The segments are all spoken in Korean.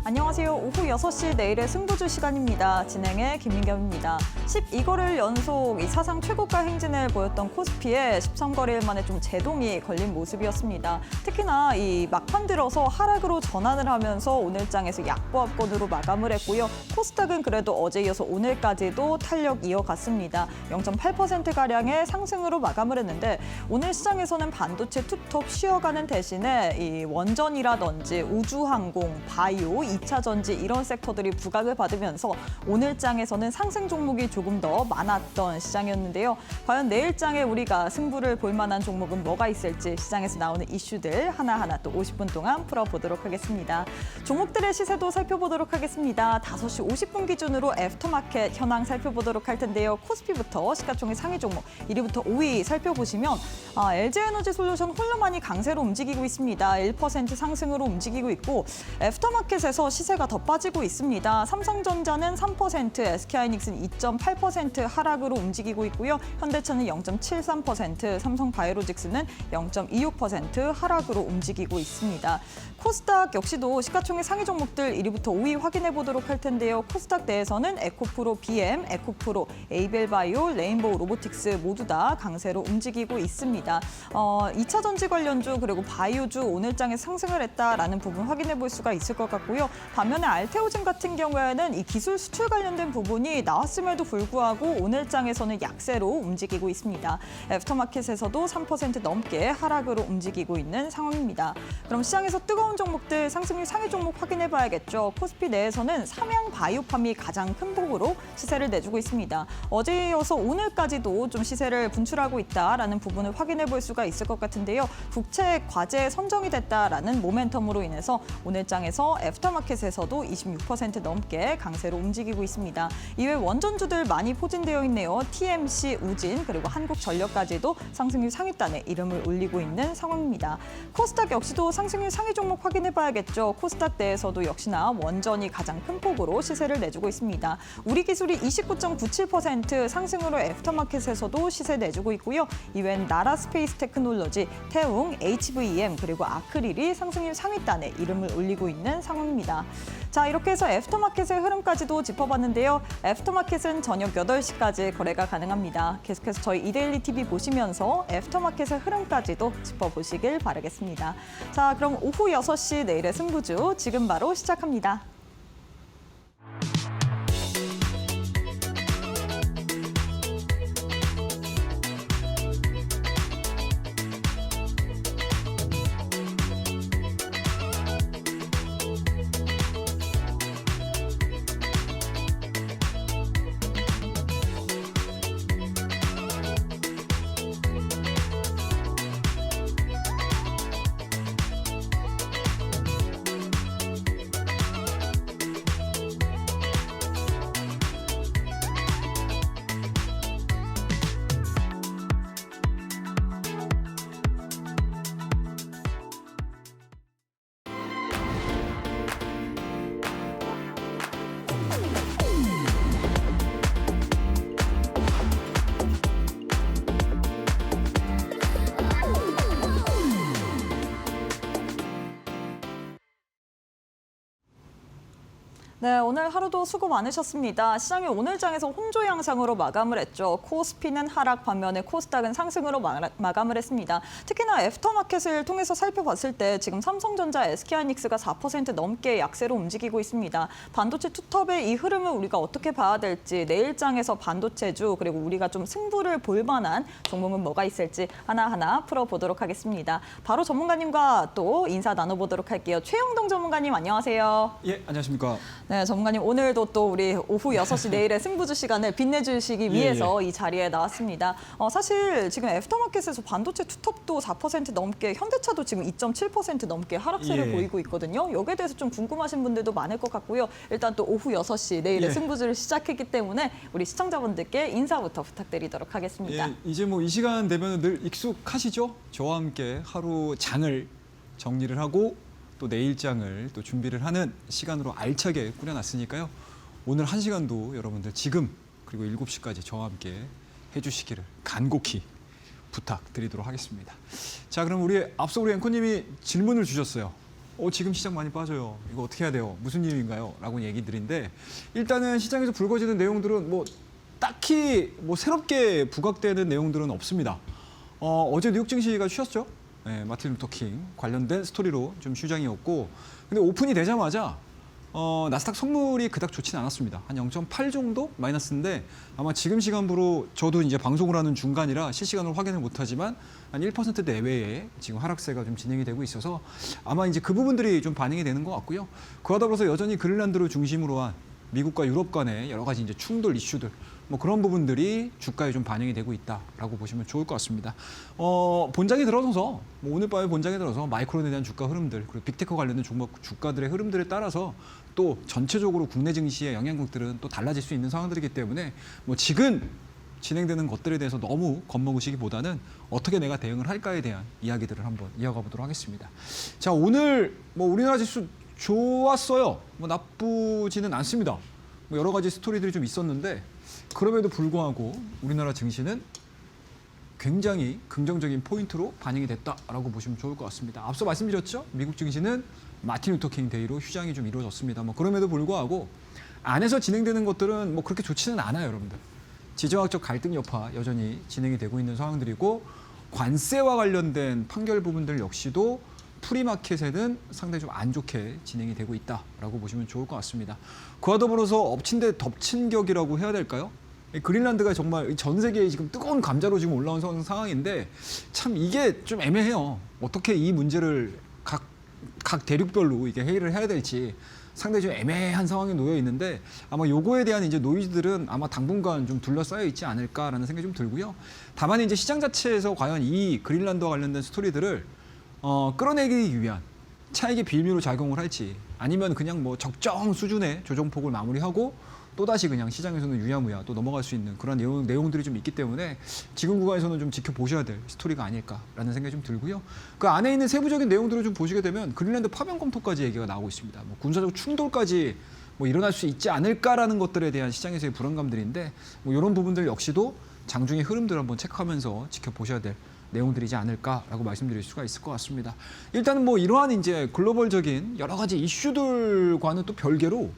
안녕하세요. 오후 6시 내일의 승부주 시간입니다. 진행의 김민경입니다. 12거래일 연속 이 사상 최고가 행진을 보였던 코스피에 13거래일 만에 좀 제동이 걸린 모습이었습니다. 특히나 이 막판 들어서 하락으로 전환을 하면서 오늘장에서 약보합권으로 마감을 했고요. 코스닥은 그래도 어제 이어서 오늘까지도 탄력 이어갔습니다. 0.8%가량의 상승으로 마감을 했는데 오늘 시장에서는 반도체 투톱 쉬어가는 대신에 이 원전이라든지 우주항공, 바이오, 2차 전지 이런 섹터들이 부각을 받으면서 오늘장에서는 상승 종목이 조금 더 많았던 시장이었는데요. 과연 내일장에 우리가 승부를 볼 만한 종목은 뭐가 있을지 시장에서 나오는 이슈들 하나하나 또 50분 동안 풀어보도록 하겠습니다. 종목들의 시세도 살펴보도록 하겠습니다. 5시 50분 기준으로 애프터마켓 현황 살펴보도록 할 텐데요. 코스피부터 시가총액 상위 종목 1위부터 5위 살펴보시면 LG에너지솔루션 홀로만이 강세로 움직이고 있습니다. 1% 상승으로 움직이고 있고 애프터마켓에서 시세가 더 빠지고 있습니다. 삼성전자는 3%, SK하이닉스는 2.8% 하락으로 움직이고 있고요. 현대차는 0.73%, 삼성바이오로직스는 0.26% 하락으로 움직이고 있습니다. 코스닥 역시도 시가총액 상위 종목들 1위부터 5위 확인해 보도록 할 텐데요. 코스닥 내에서는 에코프로 BM, 에코프로, 에이벨바이오, 레인보우 로보틱스 모두 다 강세로 움직이고 있습니다. 2차 전지 관련주 그리고 바이오주 오늘장에 상승을 했다라는 부분 확인해 볼 수가 있을 것 같고요. 반면에 알테오젠 같은 경우에는 이 기술 수출 관련된 부분이 나왔음에도 불구하고 오늘장에서는 약세로 움직이고 있습니다. 애프터마켓에서도 3% 넘게 하락으로 움직이고 있는 상황입니다. 그럼 시장에서 뜨거운 종목들 상승률 상위 종목 확인해 봐야겠죠. 코스피 내에서는 삼양 바이오팜이 가장 큰 폭으로 시세를 내주고 있습니다. 어제에 이어서 오늘까지도 좀 시세를 분출하고 있다라는 부분을 확인해 볼 수가 있을 것 같은데요. 국채 과제에 선정이 됐다라는 모멘텀으로 인해서 오늘장에서 애프터마켓에서도 26% 넘게 강세로 움직이고 있습니다. 이외 원전주들 많이 포진되어 있네요. TMC, 우진 그리고 한국전력까지도 상승률 상위단에 이름을 올리고 있는 상황입니다. 코스닥 역시도 상승률 상위 종목 확인해 봐야겠죠. 코스닥 내에서도 역시나 원전이 가장 큰 폭으로 시세를 내주고 있습니다. 우리기술이 29.97% 상승으로 애프터마켓에서도 시세 내주고 있고요. 이외엔 나라스페이스 테크놀로지, 태웅, HVM 그리고 아크릴이 상승률 상위단에 이름을 올리고 있는 상황입니다. 자, 이렇게 해서 애프터마켓의 흐름까지도 짚어봤는데요. 애프터마켓은 저녁 8시까지 거래가 가능합니다. 계속해서 저희 이데일리 TV 보시면서 애프터마켓의 흐름까지도 짚어보시길 바라겠습니다. 자, 그럼 오후 6시 내일의 승부주 지금 바로 시작합니다. 네, 오늘 하루도 수고 많으셨습니다. 시장이 오늘장에서 혼조 양상으로 마감을 했죠. 코스피는 하락 반면에 코스닥은 상승으로 마감을 했습니다. 특히나 애프터마켓을 통해서 살펴봤을 때 지금 삼성전자, SK하이닉스가 4% 넘게 약세로 움직이고 있습니다. 반도체 투톱의 이 흐름을 우리가 어떻게 봐야 될지 내일장에서 반도체주 그리고 우리가 좀 승부를 볼 만한 종목은 뭐가 있을지 하나하나 풀어보도록 하겠습니다. 바로 전문가님과 또 인사 나눠보도록 할게요. 최영동 전문가님 안녕하세요. 예, 안녕하십니까. 네, 전문가님 오늘도 또 우리 오후 6시 내일의 승부주 시간을 빛내주시기 위해서 이 자리에 나왔습니다. 사실 지금 애프터마켓에서 반도체 투톱도 4% 넘게, 현대차도 지금 2.7% 넘게 하락세를 보이고 있거든요. 여기에 대해서 좀 궁금하신 분들도 많을 것 같고요. 일단 또 오후 6시 내일의 승부주를 시작했기 때문에 우리 시청자분들께 인사부터 부탁드리도록 하겠습니다. 이제 뭐 이 시간 되면 늘 익숙하시죠? 저와 함께 하루 장을 정리를 하고 또 내일장을 또 준비를 하는 시간으로 알차게 꾸려놨으니까요. 오늘 1시간도 여러분들 지금 그리고 7시까지 저와 함께 해주시기를 간곡히 부탁드리도록 하겠습니다. 자, 그럼 앞서 우리 앵커님이 질문을 주셨어요. 지금 시장 많이 빠져요. 이거 어떻게 해야 돼요? 무슨 이유인가요? 라고 얘기들인데 일단은 시장에서 불거지는 내용들은 뭐 딱히 뭐 새롭게 부각되는 내용들은 없습니다. 어제 뉴욕 증시가 쉬었죠? 네, 마틴 루터 킹 관련된 스토리로 좀 휴장이었고 근데 오픈이 되자마자 나스닥 선물이 그닥 좋지는 않았습니다. 한 0.8 정도 마이너스인데 아마 지금 시간부로 저도 이제 방송을 하는 중간이라 실시간으로 확인을 못하지만 한 1% 내외에 지금 하락세가 좀 진행이 되고 있어서 아마 이제 그 부분들이 좀 반영이 되는 것 같고요. 그와 더불어서 여전히 그린란드를 중심으로 한 미국과 유럽 간의 여러 가지 이제 충돌 이슈들 뭐 그런 부분들이 주가에 좀 반영이 되고 있다라고 보시면 좋을 것 같습니다. 본장에 들어서서 뭐 오늘 밤에 본장에 들어서 마이크론에 대한 주가 흐름들 그리고 빅테크 관련된 종목 주가들의 흐름들에 따라서 또 전체적으로 국내 증시의 영향력들은 또 달라질 수 있는 상황들이기 때문에 뭐 지금 진행되는 것들에 대해서 너무 겁먹으시기보다는 어떻게 내가 대응을 할까에 대한 이야기들을 한번 이어가 보도록 하겠습니다. 자, 오늘 뭐 우리나라 지수 좋았어요. 뭐 나쁘지는 않습니다. 뭐 여러 가지 스토리들이 좀 있었는데 그럼에도 불구하고 우리나라 증시는 굉장히 긍정적인 포인트로 반영이 됐다라고 보시면 좋을 것 같습니다. 앞서 말씀드렸죠? 미국 증시는 마틴 루터 킹 데이로 휴장이 좀 이루어졌습니다. 뭐 그럼에도 불구하고 안에서 진행되는 것들은 뭐 그렇게 좋지는 않아요, 여러분들. 지정학적 갈등 여파 여전히 진행이 되고 있는 상황들이고 관세와 관련된 판결 부분들 역시도 프리마켓에는 상당히 좀 안 좋게 진행이 되고 있다라고 보시면 좋을 것 같습니다. 그와 더불어서 엎친 데 덮친 격이라고 해야 될까요? 그린란드가 정말 전 세계에 지금 뜨거운 감자로 지금 올라온 상황인데 참 이게 좀 애매해요. 어떻게 이 문제를 각 대륙별로 이게 회의를 해야 될지 상당히 좀 애매한 상황에 놓여 있는데 아마 요거에 대한 이제 노이즈들은 아마 당분간 좀 둘러싸여 있지 않을까라는 생각이 좀 들고요. 다만 이제 시장 자체에서 과연 이 그린란드와 관련된 스토리들을 끌어내기 위한 차익의 빌미로 작용을 할지 아니면 그냥 뭐 적정 수준의 조정폭을 마무리하고 또다시 그냥 시장에서는 유야무야 또 넘어갈 수 있는 그런 내용들이 좀 있기 때문에 지금 구간에서는 좀 지켜보셔야 될 스토리가 아닐까라는 생각이 좀 들고요. 그 안에 있는 세부적인 내용들을 좀 보시게 되면 그린란드 파병 검토까지 얘기가 나오고 있습니다. 뭐 군사적 충돌까지 뭐 일어날 수 있지 않을까라는 것들에 대한 시장에서의 불안감들인데 뭐 이런 부분들 역시도 장중의 흐름들을 한번 체크하면서 지켜보셔야 될 내용들이지 않을까라고 말씀드릴 수가 있을 것 같습니다. 일단은 뭐 이러한 이제 글로벌적인 여러 가지 이슈들과는 또 별개로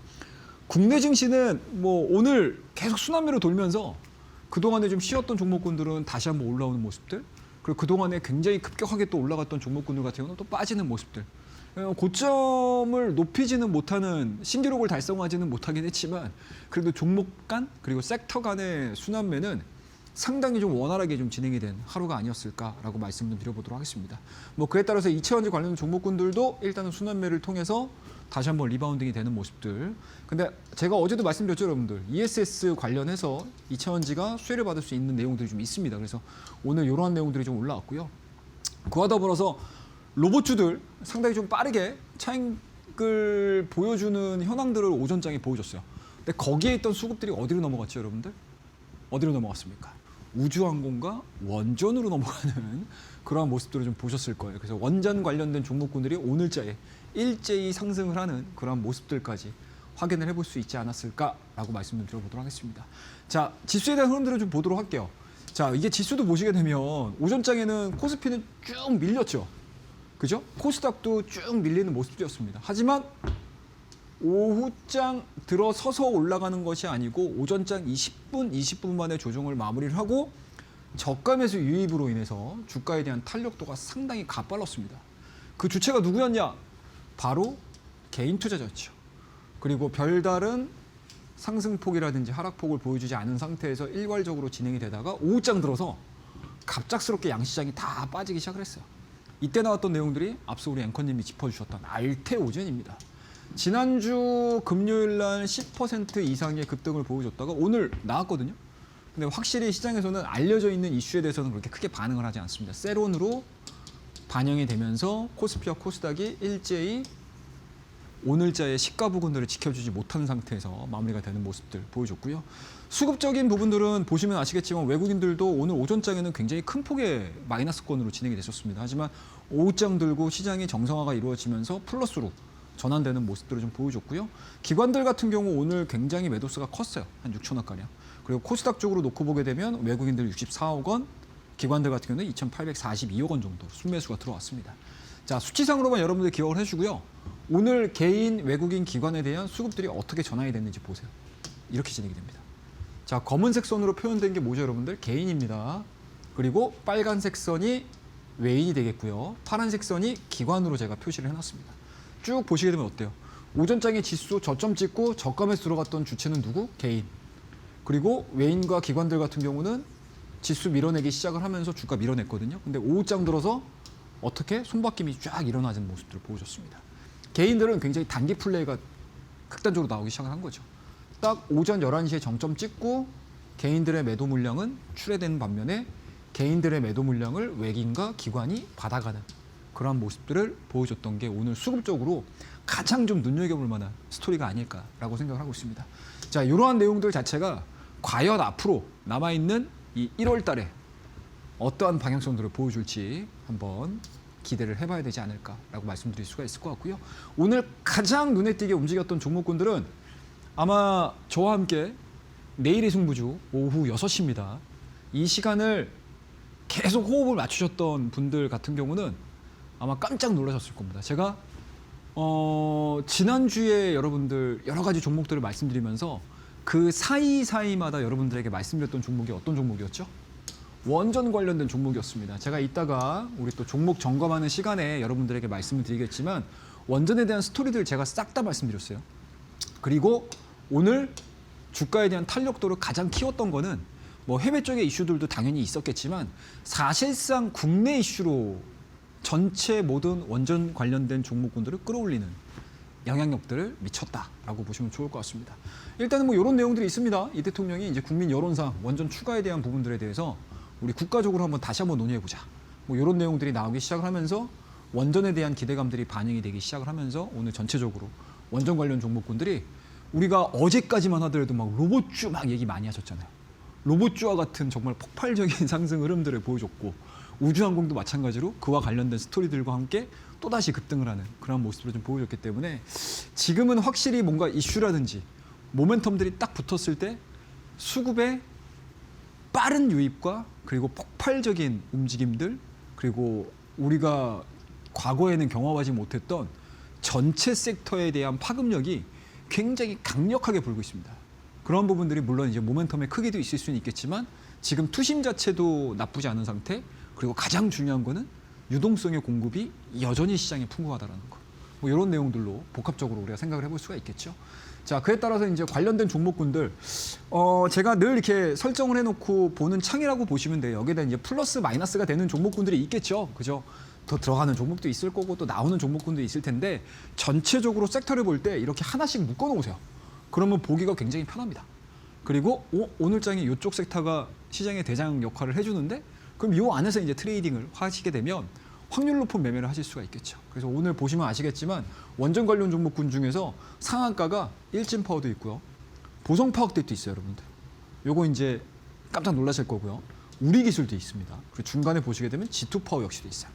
국내 증시는 뭐 오늘 계속 순환매로 돌면서 그동안에 좀 쉬었던 종목군들은 다시 한번 올라오는 모습들 그리고 그동안에 굉장히 급격하게 또 올라갔던 종목군들 같은 경우는 또 빠지는 모습들 고점을 높이지는 못하는 신기록을 달성하지는 못하긴 했지만 그래도 종목 간 그리고 섹터 간의 순환매는 상당히 좀 원활하게 좀 진행이 된 하루가 아니었을까라고 말씀 좀 드려보도록 하겠습니다. 뭐 그에 따라서 이차전지 관련 종목군들도 일단은 순환매를 통해서 다시 한번 리바운딩이 되는 모습들. 근데 제가 어제도 말씀드렸죠, 여러분들. ESS 관련해서 이차전지가 수혜를 받을 수 있는 내용들이 좀 있습니다. 그래서 오늘 이러한 내용들이 좀 올라왔고요. 그와 더불어서 로봇주들 상당히 좀 빠르게 차익을 보여주는 현황들을 오전장에 보여줬어요. 근데 거기에 있던 수급들이 어디로 넘어갔죠, 여러분들? 어디로 넘어갔습니까? 우주항공과 원전으로 넘어가는 그러한 모습들을 좀 보셨을 거예요. 그래서 원전 관련된 종목군들이 오늘자에 일제히 상승을 하는 그러한 모습들까지 확인을 해볼 수 있지 않았을까라고 말씀을 드려보도록 하겠습니다. 자, 지수에 대한 흐름들을 좀 보도록 할게요. 자, 이게 지수도 보시게 되면 오전장에는 코스피는 쭉 밀렸죠. 그죠? 코스닥도 쭉 밀리는 모습이었습니다. 하지만 오후장 들어서서 올라가는 것이 아니고 오전장 20분 만에 조정을 마무리를 하고 저가매수 유입으로 인해서 주가에 대한 탄력도가 상당히 가빨랐습니다. 그 주체가 누구였냐? 바로 개인 투자자였죠. 그리고 별다른 상승폭이라든지 하락폭을 보여주지 않은 상태에서 일괄적으로 진행이 되다가 오후장 들어서 갑작스럽게 양시장이 다 빠지기 시작을 했어요. 이때 나왔던 내용들이 앞서 우리 앵커님이 짚어주셨던 알테오젠입니다. 지난주 금요일 날 10% 이상의 급등을 보여줬다가 오늘 나왔거든요. 근데 확실히 시장에서는 알려져 있는 이슈에 대해서는 그렇게 크게 반응을 하지 않습니다. 세론으로 반영이 되면서 코스피와 코스닥이 일제히 오늘자의 시가 부근들을 지켜주지 못하는 상태에서 마무리가 되는 모습들 보여줬고요. 수급적인 부분들은 보시면 아시겠지만 외국인들도 오늘 오전장에는 굉장히 큰 폭의 마이너스권으로 진행이 됐었습니다. 하지만 오후장 들고 시장의 정상화가 이루어지면서 플러스로 전환되는 모습들을 좀 보여줬고요. 기관들 같은 경우 오늘 굉장히 매도수가 컸어요. 한 6천억 가량. 그리고 코스닥 쪽으로 놓고 보게 되면 외국인들 64억 원, 기관들 같은 경우는 2,842억 원 정도 순매수가 들어왔습니다. 자, 수치상으로만 여러분들 기억을 해주고요. 오늘 개인 외국인 기관에 대한 수급들이 어떻게 전환이 됐는지 보세요. 이렇게 진행이 됩니다. 자, 검은색 선으로 표현된 게 뭐죠, 여러분들? 개인입니다. 그리고 빨간색 선이 외인이 되겠고요. 파란색 선이 기관으로 제가 표시를 해놨습니다. 쭉 보시게 되면 어때요? 오전장의 지수 저점 찍고 저감에서 들어갔던 주체는 누구? 개인. 그리고 외인과 기관들 같은 경우는 지수 밀어내기 시작을 하면서 주가 밀어냈거든요. 근데 오후장 들어서 어떻게 손바뀜이 쫙 일어나는 모습들을 보여줬습니다. 개인들은 굉장히 단기 플레이가 극단적으로 나오기 시작을 한 거죠. 딱 오전 11시에 정점 찍고 개인들의 매도 물량은 출회되는 반면에 개인들의 매도 물량을 외인과 기관이 받아가는 그러한 모습들을 보여줬던 게 오늘 수급적으로 가장 좀 눈여겨볼 만한 스토리가 아닐까라고 생각을 하고 있습니다. 자, 이러한 내용들 자체가 과연 앞으로 남아있는 이 1월 달에 어떠한 방향성들을 보여줄지 한번 기대를 해봐야 되지 않을까라고 말씀드릴 수가 있을 것 같고요. 오늘 가장 눈에 띄게 움직였던 종목군들은 아마 저와 함께 내일의 승부주 오후 6시입니다. 이 시간을 계속 호흡을 맞추셨던 분들 같은 경우는 아마 깜짝 놀라셨을 겁니다. 제가 지난주에 여러분들 여러 가지 종목들을 말씀드리면서 그 사이사이마다 여러분들에게 말씀드렸던 종목이 어떤 종목이었죠? 원전 관련된 종목이었습니다. 제가 이따가 우리 또 종목 점검하는 시간에 여러분들에게 말씀을 드리겠지만 원전에 대한 스토리들 제가 싹 다 말씀드렸어요. 그리고 오늘 주가에 대한 탄력도를 가장 키웠던 거는 뭐 해외 쪽의 이슈들도 당연히 있었겠지만 사실상 국내 이슈로 전체 모든 원전 관련된 종목군들을 끌어올리는 영향력들을 미쳤다라고 보시면 좋을 것 같습니다. 일단은 뭐 이런 내용들이 있습니다. 이 대통령이 이제 국민 여론상 원전 추가에 대한 부분들에 대해서 우리 국가적으로 한번 다시 한번 논의해보자. 뭐 이런 내용들이 나오기 시작을 하면서 원전에 대한 기대감들이 반영이 되기 시작을 하면서 오늘 전체적으로 원전 관련 종목군들이 우리가 어제까지만 하더라도 막 로봇주 막 얘기 많이 하셨잖아요. 로봇주와 같은 정말 폭발적인 상승 흐름들을 보여줬고 우주항공도 마찬가지로 그와 관련된 스토리들과 함께 또다시 급등을 하는 그런 모습을 좀 보여줬기 때문에 지금은 확실히 뭔가 이슈라든지 모멘텀들이 딱 붙었을 때 수급의 빠른 유입과 그리고 폭발적인 움직임들 그리고 우리가 과거에는 경험하지 못했던 전체 섹터에 대한 파급력이 굉장히 강력하게 불고 있습니다. 그런 부분들이 물론 이제 모멘텀의 크기도 있을 수는 있겠지만 지금 투심 자체도 나쁘지 않은 상태 그리고 가장 중요한 거는 유동성의 공급이 여전히 시장에 풍부하다는 거. 뭐 이런 내용들로 복합적으로 우리가 생각을 해볼 수가 있겠죠. 자, 그에 따라서 이제 관련된 종목군들 제가 늘 이렇게 설정을 해놓고 보는 창이라고 보시면 돼요. 여기에 대한 이제 플러스 마이너스가 되는 종목군들이 있겠죠. 그죠? 더 들어가는 종목도 있을 거고 또 나오는 종목군도 있을 텐데 전체적으로 섹터를 볼 때 이렇게 하나씩 묶어 놓으세요. 그러면 보기가 굉장히 편합니다. 그리고 오늘 장에 이쪽 섹터가 시장의 대장 역할을 해주는데 그럼 이 안에서 이제 트레이딩을 하시게 되면 확률 높은 매매를 하실 수가 있겠죠. 그래서 오늘 보시면 아시겠지만 원전 관련 종목군 중에서 상한가가 일진파워도 있고요. 보성파워도 있어요, 여러분들. 요거 이제 깜짝 놀라실 거고요. 우리기술도 있습니다. 그리고 중간에 보시게 되면 G2파워 역시도 있어요.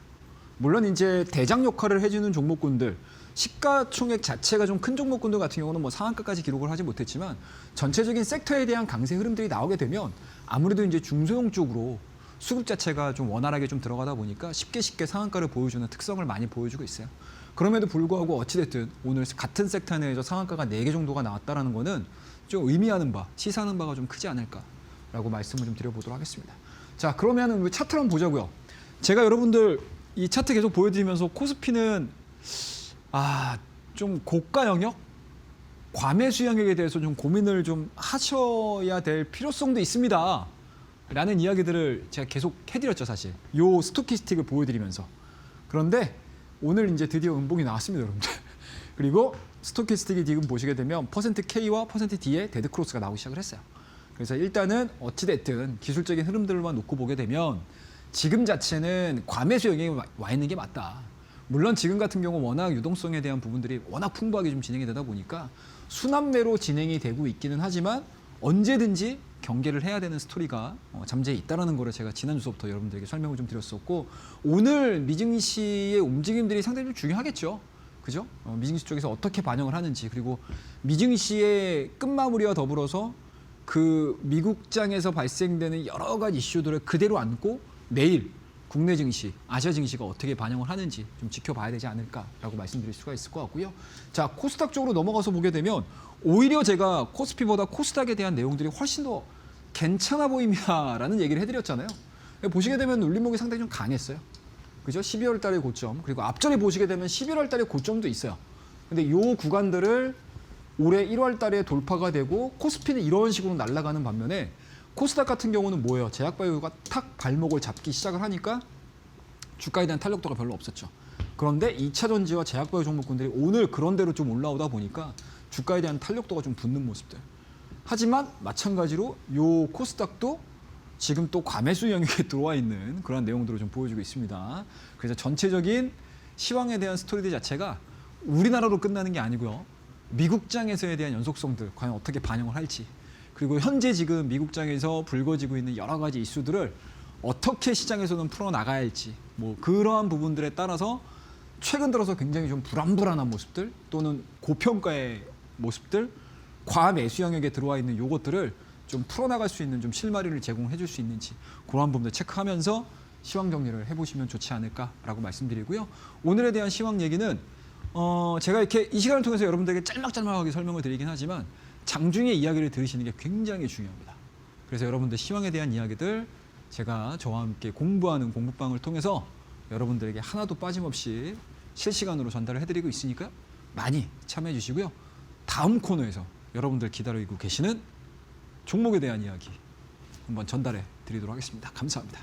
물론 이제 대장 역할을 해주는 종목군들 시가총액 자체가 좀 큰 종목군들 같은 경우는 뭐 상한가까지 기록을 하지 못했지만 전체적인 섹터에 대한 강세 흐름들이 나오게 되면 아무래도 이제 중소형 쪽으로 수급 자체가 좀 원활하게 좀 들어가다 보니까 쉽게 상한가를 보여주는 특성을 많이 보여주고 있어요. 그럼에도 불구하고 어찌됐든 오늘 같은 섹터 내에서 상한가가 4개 정도가 나왔다는 거는 좀 의미하는 바, 시사하는 바가 좀 크지 않을까라고 말씀을 좀 드려보도록 하겠습니다. 자, 그러면 우리 차트를 한번 보자고요. 제가 여러분들 이 차트 계속 보여드리면서 코스피는 좀 고가 영역, 과매수 영역에 대해서 좀 고민을 좀 하셔야 될 필요성도 있습니다. 라는 이야기들을 제가 계속 해드렸죠, 사실. 요 스토키스틱을 보여드리면서. 그런데 오늘 이제 드디어 음봉이 나왔습니다, 여러분들. 그리고 스토키스틱이 지금 보시게 되면 %K와 %D의 데드크로스가 나오기 시작을 했어요. 그래서 일단은 어찌됐든 기술적인 흐름들만 놓고 보게 되면 지금 자체는 과매수 영역에 와 있는 게 맞다. 물론 지금 같은 경우 워낙 유동성에 대한 부분들이 워낙 풍부하게 좀 진행이 되다 보니까 순환매로 진행이 되고 있기는 하지만 언제든지 경계를 해야 되는 스토리가 잠재해 있다는 거를 제가 지난주부터 여러분들에게 설명을 좀 드렸었고 오늘 미증시의 움직임들이 상당히 좀 중요하겠죠. 그죠? 미증시 쪽에서 어떻게 반영을 하는지 그리고 미증시의 끝마무리와 더불어서 그 미국장에서 발생되는 여러 가지 이슈들을 그대로 안고 내일 국내 증시, 아시아 증시가 어떻게 반영을 하는지 좀 지켜봐야 되지 않을까라고 말씀드릴 수가 있을 것 같고요. 자, 코스닥 쪽으로 넘어가서 보게 되면 오히려 제가 코스피보다 코스닥에 대한 내용들이 훨씬 더 괜찮아 보입니다라는 얘기를 해드렸잖아요. 보시게 되면 울림목이 상당히 좀 강했어요. 그죠? 12월 달의 고점, 그리고 앞전에 보시게 되면 11월 달의 고점도 있어요. 근데 이 구간들을 올해 1월 달에 돌파가 되고 코스피는 이런 식으로 날아가는 반면에 코스닥 같은 경우는 뭐예요? 제약바이오가 탁 발목을 잡기 시작을 하니까 주가에 대한 탄력도가 별로 없었죠. 그런데 2차 전지와 제약바이오 종목군들이 오늘 그런 대로 좀 올라오다 보니까 주가에 대한 탄력도가 좀 붙는 모습들. 하지만 마찬가지로 요 코스닥도 지금 또 과매수 영역에 들어와 있는 그런 내용들을 좀 보여주고 있습니다. 그래서 전체적인 시황에 대한 스토리들 자체가 우리나라로 끝나는 게 아니고요. 미국장에서에 대한 연속성들 과연 어떻게 반영을 할지, 그리고 현재 지금 미국장에서 불거지고 있는 여러 가지 이슈들을 어떻게 시장에서는 풀어나가야 할지, 뭐 그러한 부분들에 따라서 최근 들어서 굉장히 좀 불안불안한 모습들 또는 고평가의 모습들, 과매수 영역에 들어와 있는 요것들을 좀 풀어나갈 수 있는 좀 실마리를 제공해 줄 수 있는지 그러한 부분들 체크하면서 시황 정리를 해보시면 좋지 않을까라고 말씀드리고요. 오늘에 대한 시황 얘기는 제가 이렇게 이 시간을 통해서 여러분들에게 짤막짤막하게 설명을 드리긴 하지만 장중에 이야기를 들으시는 게 굉장히 중요합니다. 그래서 여러분들 시황에 대한 이야기들 제가 저와 함께 공부하는 공부방을 통해서 여러분들에게 하나도 빠짐없이 실시간으로 전달을 해드리고 있으니까 많이 참여해 주시고요. 다음 코너에서 여러분들 기다리고 계시는 종목에 대한 이야기 한번 전달해 드리도록 하겠습니다. 감사합니다.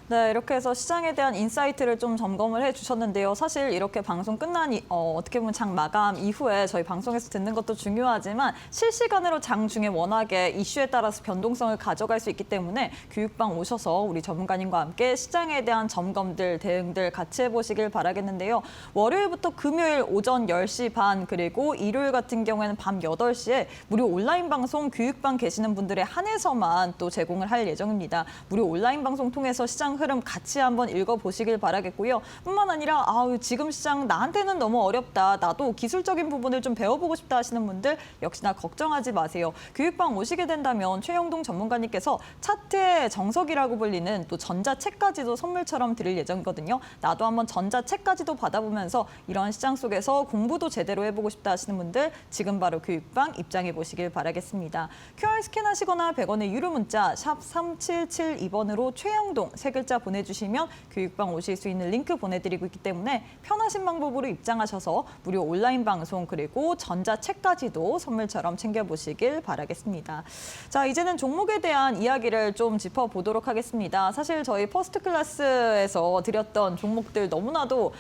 네, 이렇게 해서 시장에 대한 인사이트를 좀 점검을 해주셨는데요. 사실 이렇게 방송 끝난 어떻게 보면 장 마감 이후에 저희 방송에서 듣는 것도 중요하지만 실시간으로 장 중에 워낙에 이슈에 따라서 변동성을 가져갈 수 있기 때문에 교육방 오셔서 우리 전문가님과 함께 시장에 대한 점검들, 대응들 같이 해보시길 바라겠는데요. 월요일부터 금요일 오전 10시 반 그리고 일요일 같은 경우에는 밤 8시에 무료 온라인 방송 교육방 계시는 분들에 한해서만 또 제공을 할 예정입니다. 무료 온라인 방송 통해서 시장 흐름 같이 한번 읽어보시길 바라겠고요. 뿐만 아니라 지금 시장 나한테는 너무 어렵다. 나도 기술적인 부분을 좀 배워보고 싶다 하시는 분들 역시나 걱정하지 마세요. 교육방 오시게 된다면 최영동 전문가님께서 차트의 정석이라고 불리는 또 전자책까지도 선물처럼 드릴 예정이거든요. 나도 한번 전자책까지도 받아보면서 이런 시장 속에서 공부도 제대로 해보고 싶다 하시는 분들 지금 바로 교육방 입장해 보시길 바라겠습니다. QR 스캔하시거나 100원의 유료 문자 샵 3772번으로 최영동 세 글자 보내주시면 교육방 오실 수 있는 링크 보내드리고 있기 때문에 편하신 방법으로 입장하셔서 무료 온라인 방송 그리고 전자책까지도 선물처럼 챙겨보시길 바라겠습니다. 자, 이제는 종목에 대한 이야기를 좀 짚어보도록 하겠습니다. 사실 저희 퍼스트 클래스에서 드렸던 종목들 너무나도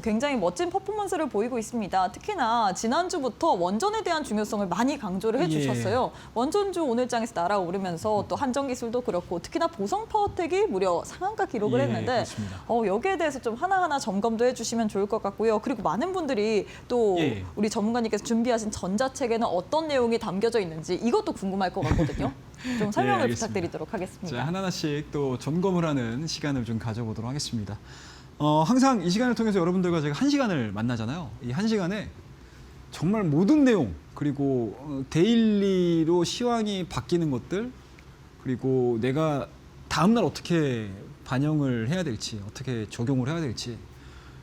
굉장히 멋진 퍼포먼스를 보이고 있습니다. 특히나 지난주부터 원전에 대한 중요성을 많이 강조를 해주셨어요. 원전주 오늘 장에서 날아오르면서 또 한전기술도 그렇고 특히나 보성파워텍이 무려 상한가 기록을 했는데 여기에 대해서 좀 하나하나 점검도 해주시면 좋을 것 같고요. 그리고 많은 분들이 또 우리 전문가님께서 준비하신 전자책에는 어떤 내용이 담겨져 있는지 이것도 궁금할 것 같거든요. 좀 설명을 부탁드리도록 하겠습니다. 자, 하나하나씩 또 점검을 하는 시간을 좀 가져보도록 하겠습니다. 항상 이 시간을 통해서 여러분들과 제가 1시간을 만나잖아요. 이 1시간에 정말 모든 내용 그리고 데일리로 시황이 바뀌는 것들 그리고 내가 다음날 어떻게 반영을 해야 될지 어떻게 적용을 해야 될지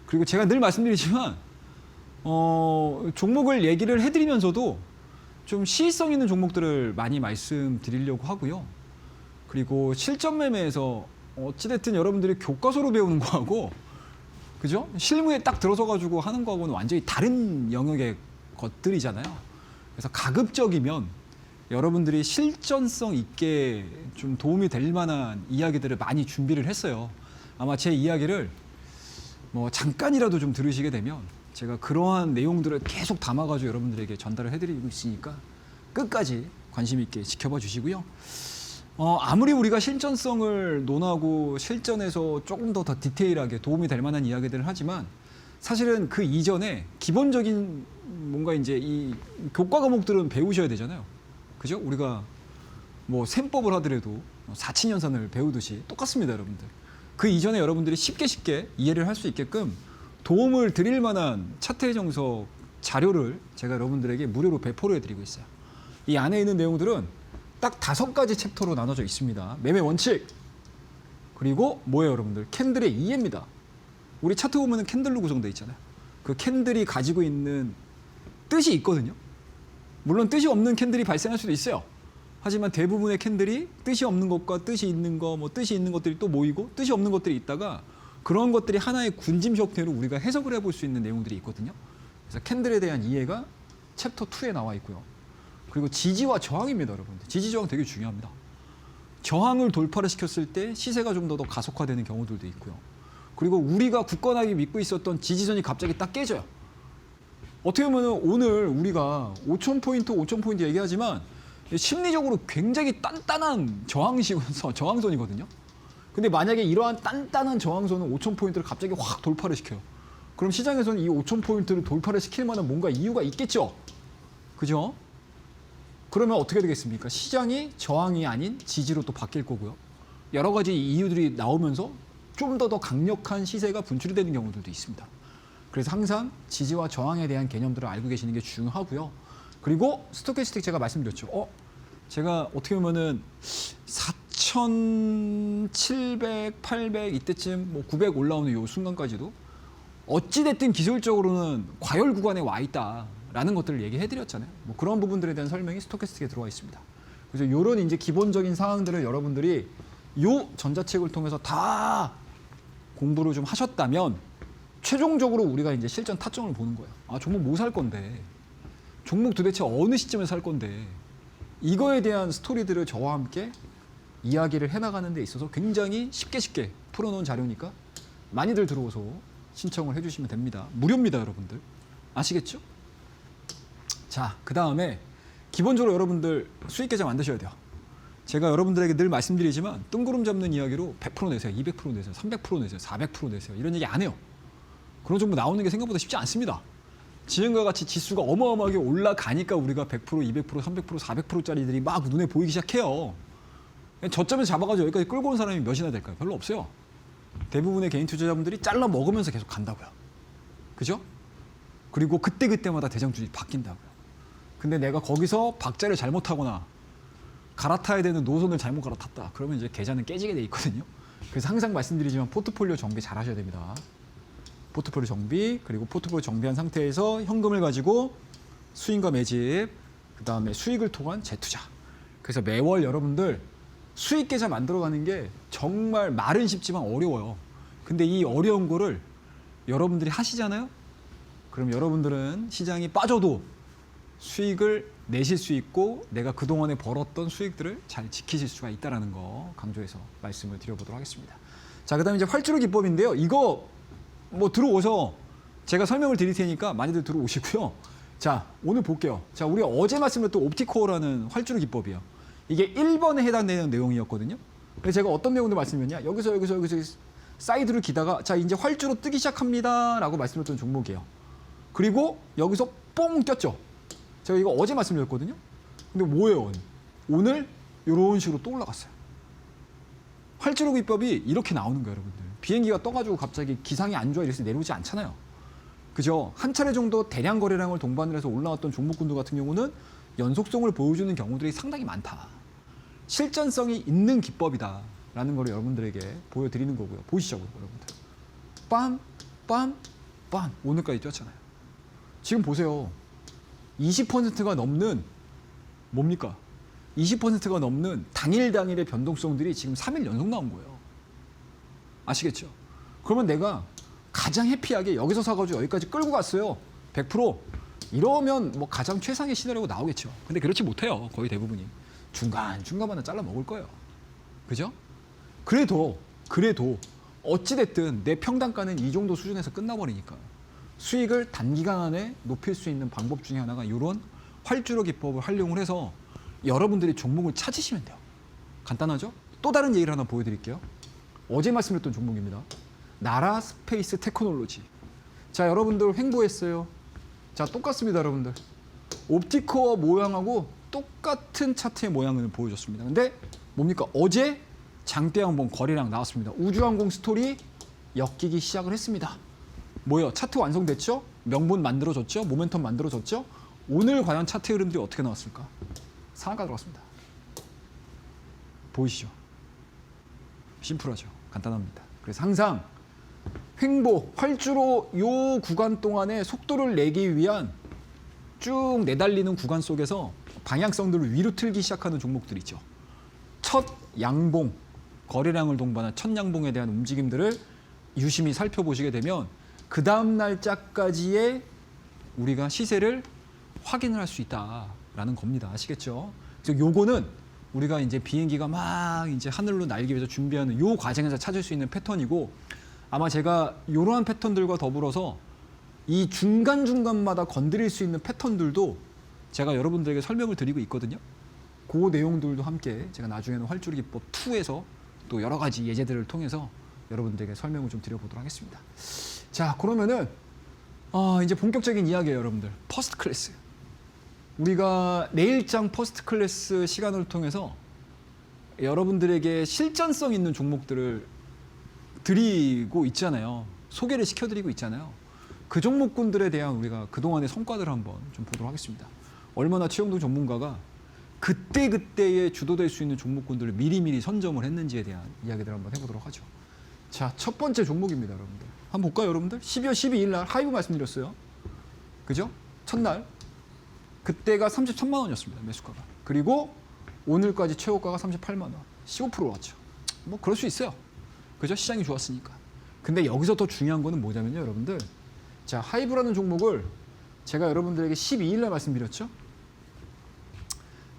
그리고 제가 늘 말씀드리지만 종목을 얘기를 해드리면서도 좀 시의성 있는 종목들을 많이 말씀드리려고 하고요. 그리고 실전 매매에서 어찌됐든 여러분들이 교과서로 배우는 거하고 그죠? 실무에 딱 들어서 가지고 하는 거하고는 완전히 다른 영역의 것들이잖아요. 그래서 가급적이면 여러분들이 실전성 있게 좀 도움이 될 만한 이야기들을 많이 준비를 했어요. 아마 제 이야기를 뭐 잠깐이라도 좀 들으시게 되면 제가 그러한 내용들을 계속 담아가지고 여러분들에게 전달을 해드리고 있으니까 끝까지 관심 있게 지켜봐 주시고요. 아무리 우리가 실전성을 논하고 실전에서 조금 더 디테일하게 도움이 될 만한 이야기들을 하지만 사실은 그 이전에 기본적인 뭔가 이제 이 교과 과목들은 배우셔야 되잖아요. 그죠? 우리가 뭐 셈법을 하더라도 사칙연산을 배우듯이 똑같습니다, 여러분들. 그 이전에 여러분들이 쉽게 이해를 할 수 있게끔 도움을 드릴 만한 차트의 정석 자료를 제가 여러분들에게 무료로 배포를 해드리고 있어요. 이 안에 있는 내용들은 딱 5가지 챕터로 나눠져 있습니다. 매매 원칙, 그리고 뭐예요, 여러분들? 캔들의 이해입니다. 우리 차트 보면은 캔들로 구성되어 있잖아요. 그 캔들이 가지고 있는 뜻이 있거든요. 물론 뜻이 없는 캔들이 발생할 수도 있어요. 하지만 대부분의 캔들이 뜻이 없는 것과 뜻이 있는 거, 뭐 뜻이 있는 것들이 또 모이고 뜻이 없는 것들이 있다가 그런 것들이 하나의 군짐 형태로 우리가 해석을 해볼 수 있는 내용들이 있거든요. 그래서 캔들에 대한 이해가 챕터 2에 나와 있고요. 그리고 지지와 저항입니다, 여러분들. 지지 저항 되게 중요합니다. 저항을 돌파를 시켰을 때 시세가 좀 더 가속화되는 경우들도 있고요. 그리고 우리가 굳건하게 믿고 있었던 지지선이 갑자기 딱 깨져요. 어떻게 보면 오늘 우리가 5,000포인트 얘기하지만 심리적으로 굉장히 단단한 저항선이거든요. 근데 만약에 이러한 단단한 저항선은 5,000포인트를 갑자기 확 돌파를 시켜요. 그럼 시장에서는 이 5,000포인트를 돌파를 시킬 만한 뭔가 이유가 있겠죠. 그죠? 그러면 어떻게 되겠습니까? 시장이 저항이 아닌 지지로 또 바뀔 거고요. 여러 가지 이유들이 나오면서 좀 더 강력한 시세가 분출이 되는 경우들도 있습니다. 그래서 항상 지지와 저항에 대한 개념들을 알고 계시는 게 중요하고요. 그리고 스토캐스틱 제가 말씀드렸죠. 제가 어떻게 보면은 4,700, 800 이때쯤 뭐 900 올라오는 이 순간까지도 어찌됐든 기술적으로는 과열 구간에 와 있다라는 것들을 얘기해드렸잖아요. 뭐 그런 부분들에 대한 설명이 스토캐스틱에 들어와 있습니다. 그래서 이런 이제 기본적인 사항들을 여러분들이 요 전자책을 통해서 다 공부를 좀 하셨다면 최종적으로 우리가 이제 실전 타점을 보는 거예요. 종목 뭐 살 건데, 종목 도대체 어느 시점에 살 건데, 이거에 대한 스토리들을 저와 함께 이야기를 해나가는 데 있어서 굉장히 쉽게 풀어놓은 자료니까 많이들 들어오서 신청을 해주시면 됩니다. 무료입니다, 여러분들. 아시겠죠? 자, 그 다음에 기본적으로 여러분들 수익 계좌 만드셔야 돼요. 제가 여러분들에게 늘 말씀드리지만 뜬구름 잡는 이야기로 100% 내세요, 200% 내세요, 300% 내세요, 400% 내세요. 이런 얘기 안 해요. 그런 정보 나오는 게 생각보다 쉽지 않습니다. 지금과 같이 지수가 어마어마하게 올라가니까 우리가 100%, 200%, 300%, 400%짜리들이 막 눈에 보이기 시작해요. 저점에서 잡아가지고 여기까지 끌고 온 사람이 몇이나 될까요? 별로 없어요. 대부분의 개인 투자자분들이 잘라 먹으면서 계속 간다고요. 그죠? 그리고 그때마다 대장주이 바뀐다고요. 근데 내가 거기서 박자를 잘못하거나 갈아타야 되는 노선을 잘못 갈아탔다. 그러면 이제 계좌는 깨지게 돼 있거든요. 그래서 항상 말씀드리지만 포트폴리오 정비 잘 하셔야 됩니다. 포트폴리오 정비, 그리고 포트폴리오 정비한 상태에서 현금을 가지고 수익과 매집, 그 다음에 수익을 통한 재투자. 그래서 매월 여러분들 수익 계좌 만들어가는 게 정말 말은 쉽지만 어려워요. 근데 이 어려운 거를 여러분들이 하시잖아요? 그럼 여러분들은 시장이 빠져도 수익을 내실 수 있고 내가 그동안에 벌었던 수익들을 잘 지키실 수가 있다는 거 강조해서 말씀을 드려보도록 하겠습니다. 자, 그 다음에 이제 활주로 기법인데요. 이거 뭐 들어오셔서 제가 설명을 드릴 테니까 많이들 들어오시고요. 자, 오늘 볼게요. 자, 우리 어제 말씀드렸던 옵티코어라는 활주로 기법이에요. 이게 1번에 해당되는 내용이었거든요. 그래서 제가 어떤 내용도 말씀드렸냐? 여기서 사이드로 기다가 자, 이제 활주로 뜨기 시작합니다 라고 말씀드렸던 종목이에요. 그리고 여기서 뽕 꼈죠. 제가 이거 어제 말씀드렸거든요. 근데 뭐예요? 오늘 이런 식으로 또 올라갔어요. 활주로 기법이 이렇게 나오는 거예요, 여러분들. 비행기가 떠가지고 갑자기 기상이 안 좋아 이래서 내려오지 않잖아요. 그죠? 한 차례 정도 대량 거래량을 동반을 해서 올라왔던 종목군들 같은 경우는 연속성을 보여주는 경우들이 상당히 많다. 실전성이 있는 기법이다라는 걸 여러분들에게 보여드리는 거고요. 보시죠, 여러분들. 빰, 빰, 빰. 오늘까지 뛰었잖아요. 지금 보세요. 20%가 넘는 뭡니까? 20%가 넘는 당일의 변동성들이 지금 3일 연속 나온 거예요. 아시겠죠? 그러면 내가 가장 해피하게 여기서 사가지고 여기까지 끌고 갔어요. 100%. 이러면 뭐 가장 최상의 시나리오가 나오겠죠. 근데 그렇지 못해요. 거의 대부분이. 중간마다 잘라 먹을 거예요. 그죠? 그래도 어찌됐든 내 평단가는 이 정도 수준에서 끝나버리니까 수익을 단기간 안에 높일 수 있는 방법 중에 하나가 이런 활주로 기법을 활용을 해서 여러분들이 종목을 찾으시면 돼요. 간단하죠? 또 다른 얘기를 하나 보여드릴게요. 어제 말씀드렸던 종목입니다. 나라 스페이스 테크놀로지. 자, 여러분들 횡보했어요. 자, 똑같습니다, 여러분들. 옵티코어 모양하고 똑같은 차트의 모양을 보여줬습니다. 근데 뭡니까? 어제 장대 항공 거래량 나왔습니다. 우주항공 스토리 엮이기 시작을 했습니다. 뭐예요? 차트 완성됐죠? 명분 만들어졌죠? 모멘텀 만들어졌죠? 오늘 과연 차트 흐름들이 어떻게 나왔을까? 상한가 들어갔습니다. 보이시죠? 심플하죠? 간단합니다. 그래서 항상 횡보, 활주로 요 구간 동안에 속도를 내기 위한 쭉 내달리는 구간 속에서 방향성들을 위로 틀기 시작하는 종목들 있죠. 첫 양봉, 거래량을 동반한 첫 양봉에 대한 움직임들을 유심히 살펴보시게 되면 그 다음 날짜까지의 우리가 시세를 확인을 할 수 있다라는 겁니다. 아시겠죠? 그래서 요거는 우리가 이제 비행기가 막 이제 하늘로 날기 위해서 준비하는 요 과정에서 찾을 수 있는 패턴이고, 아마 제가 이러한 패턴들과 더불어서 이 중간중간마다 건드릴 수 있는 패턴들도 제가 여러분들에게 설명을 드리고 있거든요. 그 내용들도 함께 제가 나중에는 활주로 기법 2에서 또 여러 가지 예제들을 통해서 여러분들에게 설명을 좀 드려보도록 하겠습니다. 자, 그러면은 이제 본격적인 이야기예요, 여러분들. 퍼스트 클래스. 우리가 내일장 퍼스트 클래스 시간을 통해서 여러분들에게 실전성 있는 종목들을 드리고 있잖아요. 소개를 시켜드리고 있잖아요. 그 종목군들에 대한 우리가 그동안의 성과들을 한번 좀 보도록 하겠습니다. 얼마나 최영도 전문가가 그때그때에 주도될 수 있는 종목군들을 미리미리 선점을 했는지에 대한 이야기들을 한번 해보도록 하죠. 자, 첫 번째 종목입니다, 여러분들. 한번 볼까요, 여러분들? 12월 12일 날 하이브 말씀드렸어요. 그죠? 첫날. 그때가 33만 원이었습니다, 매수가가. 그리고 오늘까지 최고가가 38만 원. 15% 올랐죠. 뭐 그럴 수 있어요. 그죠? 시장이 좋았으니까. 근데 여기서 더 중요한 거는 뭐냐면요, 여러분들. 자, 하이브라는 종목을 제가 여러분들에게 12일 날 말씀드렸죠?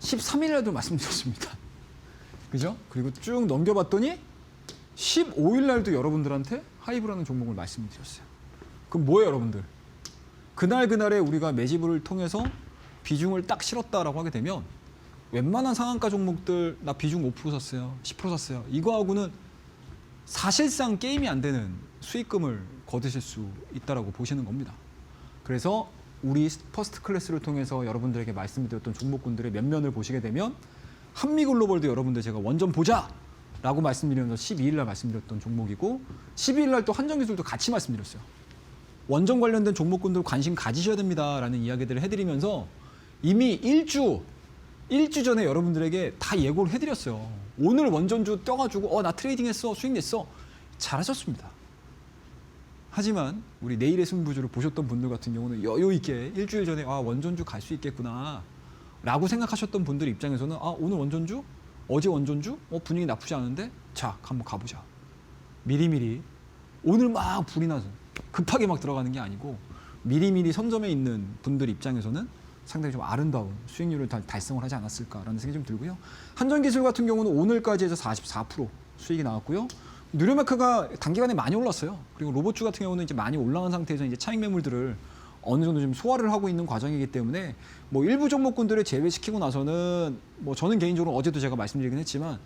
13일 날도 말씀드렸습니다. 그죠? 그리고 쭉 넘겨봤더니 15일 날도 여러분들한테 하이브라는 종목을 말씀드렸어요. 그럼 뭐예요, 여러분들? 그날그날에 우리가 매집을 통해서 비중을 딱 실었다라고 하게 되면 웬만한 상한가 종목들 나 비중 5% 샀어요. 10% 샀어요. 이거하고는 사실상 게임이 안 되는 수익금을 거두실 수 있다라고 보시는 겁니다. 그래서 우리 퍼스트 클래스를 통해서 여러분들에게 말씀드렸던 종목군들의 면면을 보시게 되면 한미글로벌도 여러분들 제가 원전 보자! 라고 말씀드리면서 12일 날 말씀드렸던 종목이고 12일 날 또 한정기술도 같이 말씀드렸어요. 원전 관련된 종목군들 관심 가지셔야 됩니다라는 이야기들을 해드리면서 이미 1주 전에 여러분들에게 다 예고를 해드렸어요. 오늘 원전주 떠가지고 나 트레이딩 했어, 수익 냈어. 잘하셨습니다. 하지만 우리 내일의 승부주를 보셨던 분들 같은 경우는 여유 있게 일주일 전에 원전주 갈 수 있겠구나 라고 생각하셨던 분들 입장에서는 오늘 원전주? 어제 원전주? 분위기 나쁘지 않은데? 자, 한번 가보자. 미리미리 오늘 막 불이 나서 급하게 막 들어가는 게 아니고 미리미리 선점해 있는 분들 입장에서는 상당히 좀 아름다운 수익률을 달성을 하지 않았을까라는 생각이 좀 들고요. 한전기술 같은 경우는 오늘까지 해서 44% 수익이 나왔고요. 뉴로메크가 단기간에 많이 올랐어요. 그리고 로봇주 같은 경우는 이제 많이 올라간 상태에서 이제 차익 매물들을 어느 정도 좀 소화를 하고 있는 과정이기 때문에 뭐 일부 종목군들을 제외시키고 나서는 뭐 저는 개인적으로 어제도 제가 말씀드리긴 했지만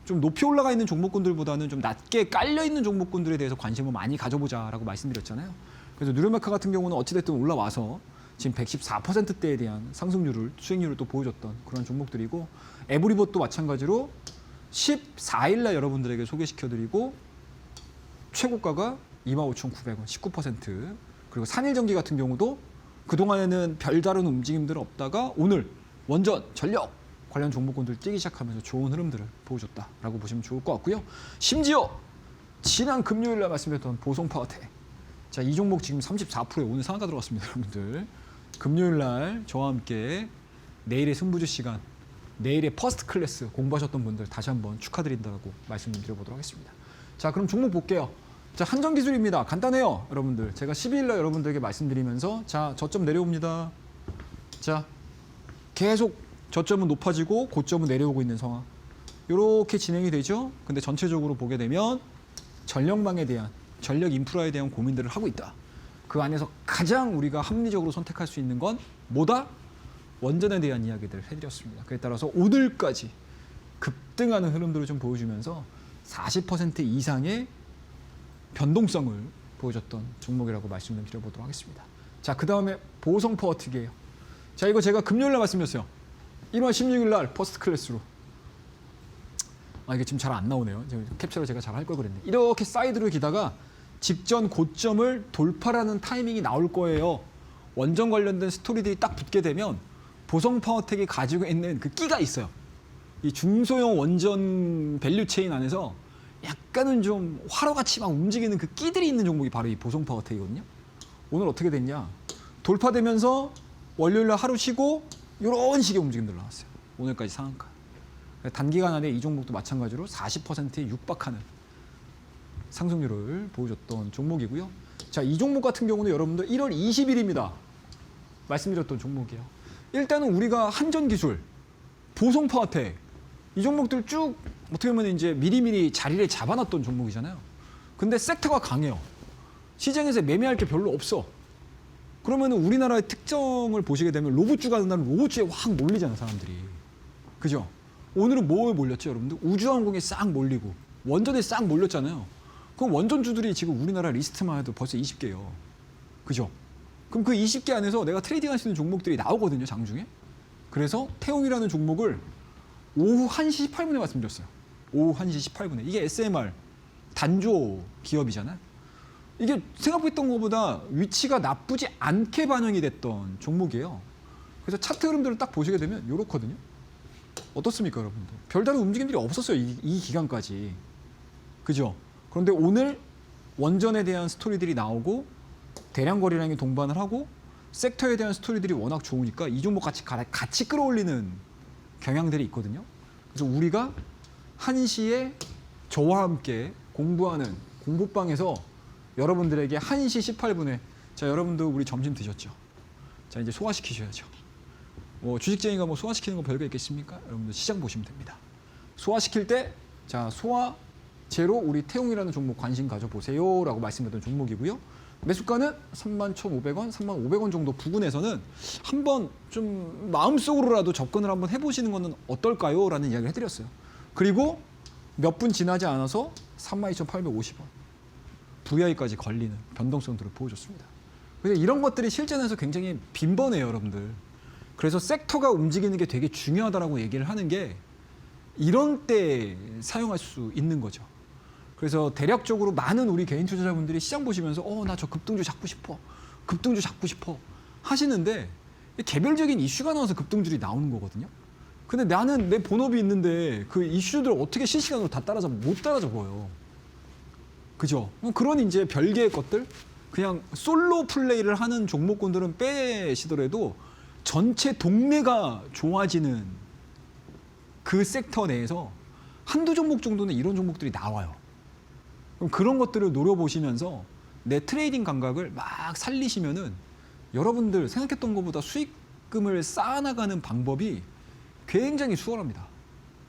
좀 높이 올라가 있는 종목군들보다는 좀 낮게 깔려 있는 종목군들에 대해서 관심을 많이 가져보자라고 말씀드렸잖아요. 그래서 뉴로메크 같은 경우는 어찌됐든 올라와서 지금 114%대에 대한 상승률을 수익률을 또 보여줬던 그런 종목들이고 에브리봇도 마찬가지로 14일 날 여러분들에게 소개시켜드리고 최고가가 25,900원 19% 그리고 산일전기 같은 경우도 그동안에는 별다른 움직임들 없다가 오늘 원전, 전력 관련 종목군들 뛰기 시작하면서 좋은 흐름들을 보여줬다라고 보시면 좋을 것 같고요. 심지어 지난 금요일 날 말씀드렸던 보성파워텍 자, 이 종목 지금 34%에 오늘 상한가 들어갔습니다, 여러분들. 금요일 날 저와 함께 내일의 승부주 시간, 내일의 퍼스트 클래스 공부하셨던 분들 다시 한번 축하드린다고 말씀 좀 드려보도록 하겠습니다. 자, 그럼 종목 볼게요. 자, 한전기술입니다. 간단해요, 여러분들. 제가 12일 날 여러분들에게 말씀드리면서 자, 저점 내려옵니다. 자, 계속 저점은 높아지고 고점은 내려오고 있는 상황. 이렇게 진행이 되죠. 근데 전체적으로 보게 되면 전력망에 대한 전력 인프라에 대한 고민들을 하고 있다. 그 안에서 가장 우리가 합리적으로 선택할 수 있는 건 뭐다? 원전에 대한 이야기들을 해드렸습니다. 그에 따라서 오늘까지 급등하는 흐름들을 좀 보여주면서 40% 이상의 변동성을 보여줬던 종목이라고 말씀을 드려보도록 하겠습니다. 자, 그 다음에 보성파워텍이에요. 자, 이거 제가 금요일 날 말씀드렸어요. 1월 16일 날 퍼스트 클래스로. 이게 지금 잘 안 나오네요. 캡처를 제가 잘 할 걸 그랬네. 이렇게 사이드로 기다가 직전 고점을 돌파라는 타이밍이 나올 거예요. 원전 관련된 스토리들이 딱 붙게 되면 보성파워텍이 가지고 있는 그 끼가 있어요. 이 중소형 원전 밸류 체인 안에서 약간은 좀 화로같이 막 움직이는 그 끼들이 있는 종목이 바로 이 보성파워텍이거든요. 오늘 어떻게 됐냐? 돌파되면서 월요일 날 하루 쉬고 이런 식의 움직임들 나왔어요. 오늘까지 상한가. 단기간 안에 이 종목도 마찬가지로 40%에 육박하는 상승률을 보여줬던 종목이고요. 자, 이 종목 같은 경우는 여러분들 1월 20일입니다. 말씀드렸던 종목이에요. 일단은 우리가 한전기술, 보성파워텍 이 종목들 쭉 어떻게 보면 이제 미리미리 자리를 잡아놨던 종목이잖아요. 근데 섹터가 강해요. 시장에서 매매할 게 별로 없어. 그러면 우리나라의 특성을 보시게 되면 로봇주가 가는 날은 로봇주에 확 몰리잖아요, 사람들이. 그죠? 오늘은 뭐에 몰렸죠, 여러분들? 우주항공에 싹 몰리고 원전에 싹 몰렸잖아요. 그럼 원전주들이 지금 우리나라 리스트만 해도 벌써 20개예요. 그죠? 그럼 그 20개 안에서 내가 트레이딩할 수 있는 종목들이 나오거든요, 장중에. 그래서 태웅이라는 종목을 오후 1시 18분에 말씀드렸어요. 오후 1시 18분에. 이게 SMR 단조 기업이잖아요. 이게 생각했던 것보다 위치가 나쁘지 않게 반영이 됐던 종목이에요. 그래서 차트 흐름들을 딱 보시게 되면 이렇거든요. 어떻습니까, 여러분들? 별다른 움직임들이 없었어요, 이 기간까지. 그죠? 그런데 오늘 원전에 대한 스토리들이 나오고 대량 거래량이 동반을 하고 섹터에 대한 스토리들이 워낙 좋으니까 이 종목 같이 끌어올리는 경향들이 있거든요. 그래서 우리가 1시에 저와 함께 공부하는 공부방에서 여러분들에게 1시 18분에 자, 여러분들 우리 점심 드셨죠? 자, 이제 소화시키셔야죠. 뭐 주식쟁이가 뭐 소화시키는 거 별거 있겠습니까? 여러분들 시장 보시면 됩니다. 소화시킬 때 자, 소화제로 우리 태웅이라는 종목 관심 가져보세요라고 말씀드렸던 종목이고요. 매수가는 31,500원, 3,500원 정도 부근에서는 한번 좀 마음속으로라도 접근을 한번 해보시는 것은 어떨까요? 라는 이야기를 해드렸어요. 그리고 몇 분 지나지 않아서 32,850원. VI까지 걸리는 변동성들을 보여줬습니다. 그래서 이런 것들이 실전에서 굉장히 빈번해요, 여러분들. 그래서 섹터가 움직이는 게 되게 중요하다라고 얘기를 하는 게 이런 때 사용할 수 있는 거죠. 그래서 대략적으로 많은 우리 개인 투자자분들이 시장 보시면서 나 저 급등주 잡고 싶어. 급등주 잡고 싶어. 하시는데 개별적인 이슈가 나와서 급등주들이 나오는 거거든요. 근데 나는 내 본업이 있는데 그 이슈들을 어떻게 실시간으로 다 못 따라잡아요. 그죠? 그런 이제 별개의 것들 그냥 솔로 플레이를 하는 종목군들은 빼시더라도 전체 동네가 좋아지는 그 섹터 내에서 한두 종목 정도는 이런 종목들이 나와요. 그럼 그런 것들을 노려보시면서 내 트레이딩 감각을 막 살리시면은 여러분들 생각했던 것보다 수익금을 쌓아나가는 방법이 굉장히 수월합니다.